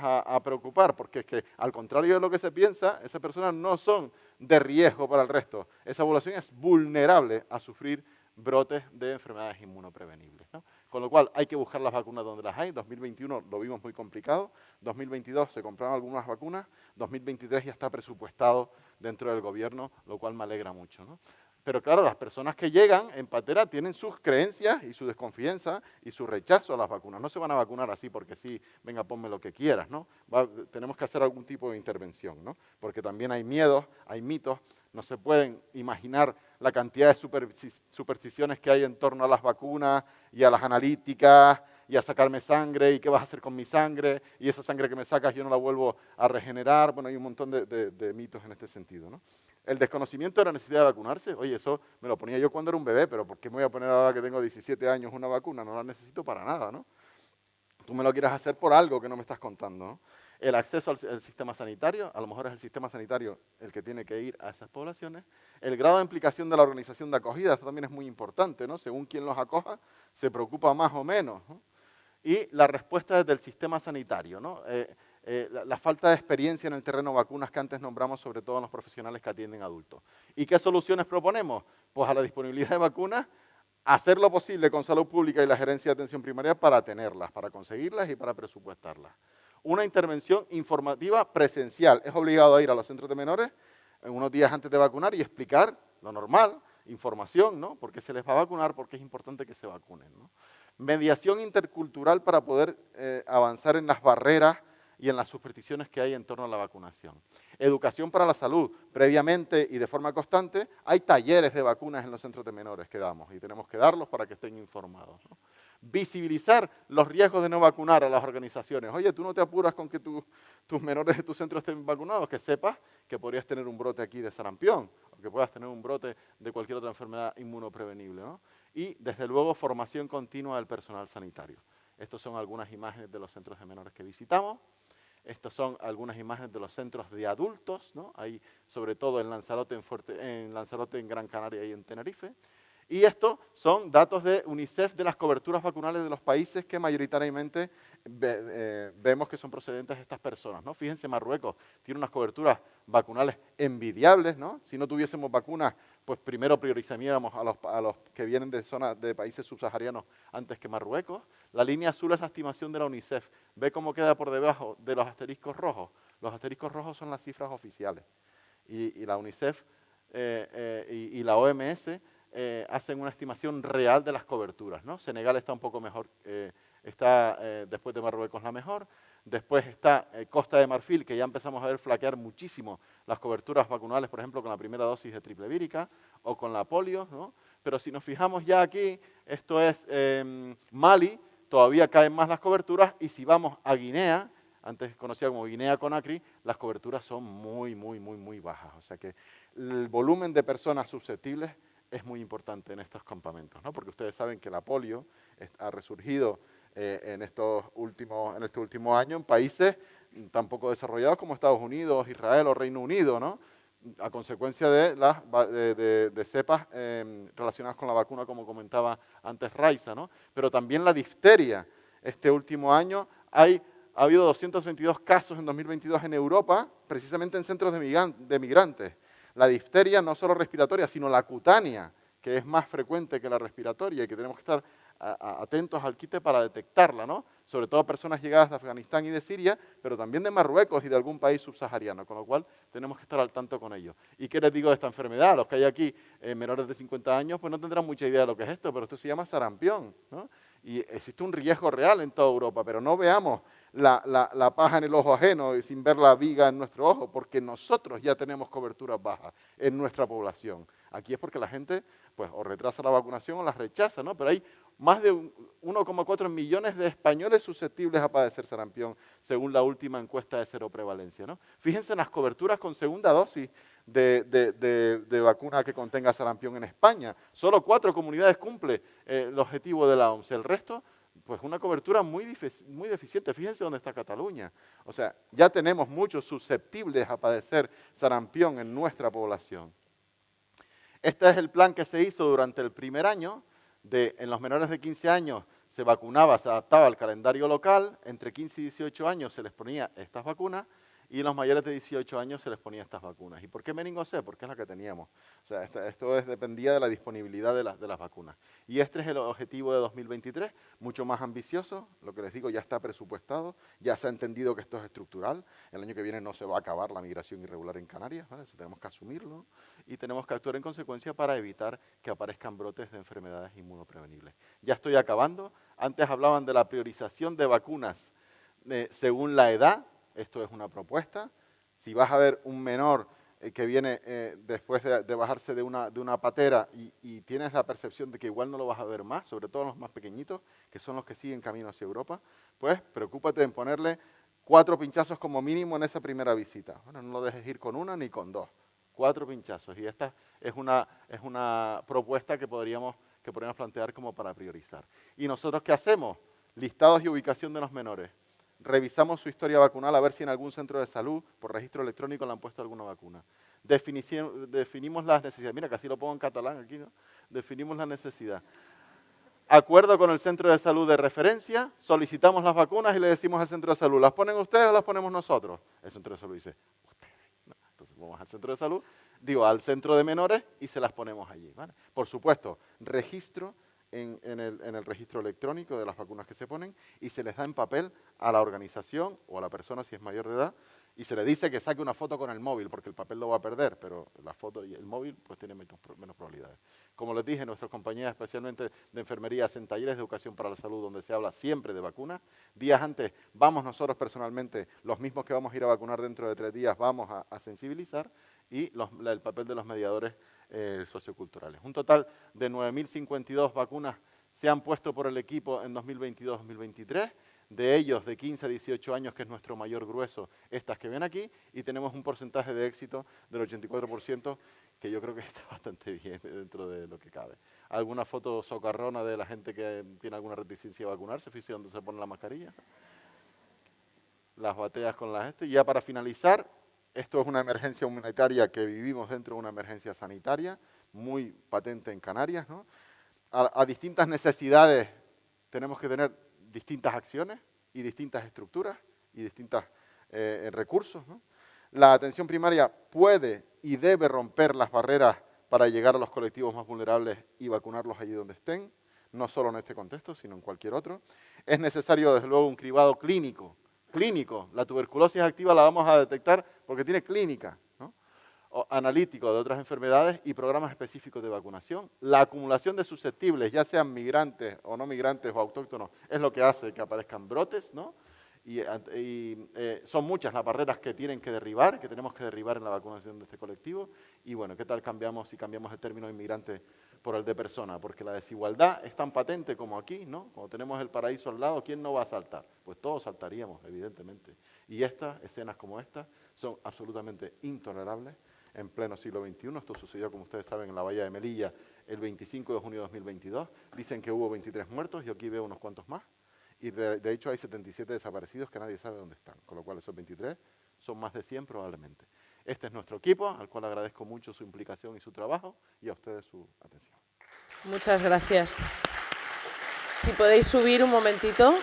a preocupar, porque es que, al contrario de lo que se piensa, esas personas no son de riesgo para el resto. Esa población es vulnerable a sufrir brotes de enfermedades inmunoprevenibles, ¿no? Con lo cual hay que buscar las vacunas donde las hay. 2021 lo vimos muy complicado, 2022 se compraron algunas vacunas, 2023 ya está presupuestado dentro del gobierno, lo cual me alegra mucho, ¿no? Pero claro, las personas que llegan en patera tienen sus creencias y su desconfianza y su rechazo a las vacunas. No se van a vacunar así porque sí, venga, ponme lo que quieras, ¿no? Tenemos que hacer algún tipo de intervención, ¿no? Porque también hay miedos, hay mitos, no se pueden imaginar la cantidad de supersticiones que hay en torno a las vacunas y a las analíticas y a sacarme sangre y qué vas a hacer con mi sangre y esa sangre que me sacas yo no la vuelvo a regenerar. Bueno, hay un montón de mitos en este sentido, ¿no? El desconocimiento de la necesidad de vacunarse, oye, eso me lo ponía yo cuando era un bebé, pero ¿por qué me voy a poner ahora que tengo 17 años una vacuna? No la necesito para nada, ¿no? Tú me lo quieres hacer por algo que no me estás contando, ¿no? El acceso al sistema sanitario, a lo mejor es el sistema sanitario el que tiene que ir a esas poblaciones. El grado de implicación de la organización de acogida, esto también es muy importante, ¿no? Según quien los acoja, se preocupa más o menos, ¿no? Y la respuesta desde el sistema sanitario, ¿no? La falta de experiencia en el terreno vacunas que antes nombramos, sobre todo en los profesionales que atienden adultos. ¿Y qué soluciones proponemos? Pues a la disponibilidad de vacunas, hacer lo posible con Salud Pública y la Gerencia de Atención Primaria para tenerlas, para conseguirlas y para presupuestarlas. Una intervención informativa presencial. Es obligado a ir a los centros de menores unos días antes de vacunar y explicar lo normal, información, ¿no? Por qué se les va a vacunar, por qué es importante que se vacunen, ¿no? Mediación intercultural para poder avanzar en las barreras y en las supersticiones que hay en torno a la vacunación. Educación para la salud. Previamente y de forma constante hay talleres de vacunas en los centros de menores que damos y tenemos que darlos para que estén informados, ¿no? Visibilizar los riesgos de no vacunar a las organizaciones. Oye, tú no te apuras con que tus menores de tu centro estén vacunados, que sepas que podrías tener un brote aquí de sarampión, o que puedas tener un brote de cualquier otra enfermedad inmunoprevenible, ¿no? Y, desde luego, formación continua del personal sanitario. Estas son algunas imágenes de los centros de menores que visitamos. Estas son algunas imágenes de los centros de adultos, ¿no? Ahí, sobre todo en Lanzarote, en Gran Canaria y en Tenerife. Y estos son datos de UNICEF de las coberturas vacunales de los países que mayoritariamente vemos que son procedentes de estas personas, ¿no? Fíjense, Marruecos tiene unas coberturas vacunales envidiables, ¿no? Si no tuviésemos vacunas, pues primero priorizaríamos a los que vienen de zonas de países subsaharianos antes que Marruecos. La línea azul es la estimación de la UNICEF. ¿Ve cómo queda por debajo de los asteriscos rojos? Los asteriscos rojos son las cifras oficiales. Y la UNICEF y la OMS hacen una estimación real de las coberturas, ¿no? Senegal está un poco mejor, está después de Marruecos la mejor. Después está Costa de Marfil, que ya empezamos a ver flaquear muchísimo las coberturas vacunales, por ejemplo, con la primera dosis de triple vírica o con la polio, ¿no? Pero si nos fijamos ya aquí, esto es Mali, todavía caen más las coberturas, y si vamos a Guinea, antes conocida como Guinea Conakry, las coberturas son muy bajas. O sea que el volumen de personas susceptibles es muy importante en estos campamentos, ¿no? Porque ustedes saben que la polio ha resurgido en este último año en países tan poco desarrollados como Estados Unidos, Israel o Reino Unido, ¿no? A consecuencia de cepas relacionadas con la vacuna, como comentaba antes Raiza, ¿no? Pero también la difteria. Este último año ha habido 222 casos en 2022 en Europa, precisamente en centros de migrantes. La difteria no solo respiratoria, sino la cutánea, que es más frecuente que la respiratoria y que tenemos que estar atentos al quite para detectarla, ¿no? Sobre todo personas llegadas de Afganistán y de Siria, pero también de Marruecos y de algún país subsahariano, con lo cual tenemos que estar al tanto con ello. ¿Y qué les digo de esta enfermedad? Los que hay aquí menores de 50 años, pues no tendrán mucha idea de lo que es esto, pero esto se llama sarampión, ¿no? Y existe un riesgo real en toda Europa, pero no veamos la paja en el ojo ajeno y sin ver la viga en nuestro ojo, porque nosotros ya tenemos coberturas bajas en nuestra población. Aquí es porque la gente, pues, o retrasa la vacunación o la rechaza, ¿no? Pero hay más de 1,4 millones de españoles susceptibles a padecer sarampión, según la última encuesta de seroprevalencia, ¿no? Fíjense en las coberturas con segunda dosis de vacuna que contenga sarampión en España. Solo 4 comunidades cumplen el objetivo de la OMS. El resto, pues una cobertura muy deficiente. Fíjense dónde está Cataluña. O sea, ya tenemos muchos susceptibles a padecer sarampión en nuestra población. Este es el plan que se hizo durante el primer año. En los menores de 15 años se vacunaba, se adaptaba al calendario local. Entre 15 y 18 años se les ponía estas vacunas. Y en los mayores de 18 años se les ponía estas vacunas. ¿Y por qué meningocé? Porque es la que teníamos. O sea, esto dependía de la disponibilidad de las vacunas. Y este es el objetivo de 2023, mucho más ambicioso. Lo que les digo, ya está presupuestado, ya se ha entendido que esto es estructural. El año que viene no se va a acabar la migración irregular en Canarias, ¿vale? Eso tenemos que asumirlo y tenemos que actuar en consecuencia para evitar que aparezcan brotes de enfermedades inmunoprevenibles. Ya estoy acabando. Antes hablaban de la priorización de vacunas según la edad. Esto es una propuesta. Si vas a ver un menor que viene después de bajarse de una patera y tienes la percepción de que igual no lo vas a ver más, sobre todo los más pequeñitos, que son los que siguen camino hacia Europa, pues preocúpate en ponerle 4 pinchazos como mínimo en esa primera visita. Bueno, no lo dejes ir con 1 ni con 2. 4 pinchazos. Y esta es una propuesta que podríamos plantear como para priorizar. ¿Y nosotros qué hacemos? Listados y ubicación de los menores. Revisamos su historia vacunal a ver si en algún centro de salud, por registro electrónico, le han puesto alguna vacuna. Definimos las necesidades. Mira, casi lo pongo en catalán aquí, ¿no? Definimos la necesidad. Acuerdo con el centro de salud de referencia, solicitamos las vacunas y le decimos al centro de salud, ¿las ponen ustedes o las ponemos nosotros? El centro de salud dice, ustedes. No. Entonces vamos al centro de salud, al centro de menores y se las ponemos allí, ¿vale? Por supuesto, registro en el registro electrónico de las vacunas que se ponen y se les da en papel a la organización o a la persona si es mayor de edad y se le dice que saque una foto con el móvil porque el papel lo va a perder, pero la foto y el móvil pues tiene menos probabilidades. Como les dije, nuestras compañías, especialmente de enfermería, hacen talleres de educación para la salud donde se habla siempre de vacunas. Días antes vamos nosotros personalmente, los mismos que vamos a ir a vacunar dentro de 3 días, vamos a sensibilizar y el papel de los mediadores socioculturales. Un total de 9.052 vacunas se han puesto por el equipo en 2022-2023, de ellos de 15 a 18 años, que es nuestro mayor grueso, estas que ven aquí, y tenemos un porcentaje de éxito del 84%, que yo creo que está bastante bien dentro de lo que cabe. ¿Alguna foto socarrona de la gente que tiene alguna reticencia a vacunarse? Fíjate donde se pone la mascarilla. Las bateas con las Y ya para finalizar, esto es una emergencia humanitaria que vivimos dentro de una emergencia sanitaria, muy patente en Canarias, ¿no? A distintas necesidades tenemos que tener distintas acciones y distintas estructuras y distintos recursos, ¿no? La atención primaria puede y debe romper las barreras para llegar a los colectivos más vulnerables y vacunarlos allí donde estén, no solo en este contexto, sino en cualquier otro. Es necesario, desde luego, un cribado clínico. La tuberculosis activa la vamos a detectar porque tiene clínica, ¿no? O analítico de otras enfermedades y programas específicos de vacunación. La acumulación de susceptibles, ya sean migrantes o no migrantes o autóctonos, es lo que hace que aparezcan brotes, ¿no? Son muchas las barreras que tienen que derribar, que tenemos que derribar en la vacunación de este colectivo. Y bueno, ¿qué tal cambiamos si cambiamos el término inmigrante por el de persona? Porque la desigualdad es tan patente como aquí, ¿no? Cuando tenemos el paraíso al lado, ¿quién no va a saltar? Pues todos saltaríamos, evidentemente. Y escenas como esta, son absolutamente intolerables en pleno siglo XXI. Esto sucedió, como ustedes saben, en la bahía de Melilla el 25 de junio de 2022. Dicen que hubo 23 muertos, yo aquí veo unos cuantos más. Y de hecho hay 77 desaparecidos que nadie sabe dónde están, con lo cual esos 23 son más de 100 probablemente. Este es nuestro equipo, al cual agradezco mucho su implicación y su trabajo, y a ustedes su atención. Muchas gracias. Si podéis subir un momentito.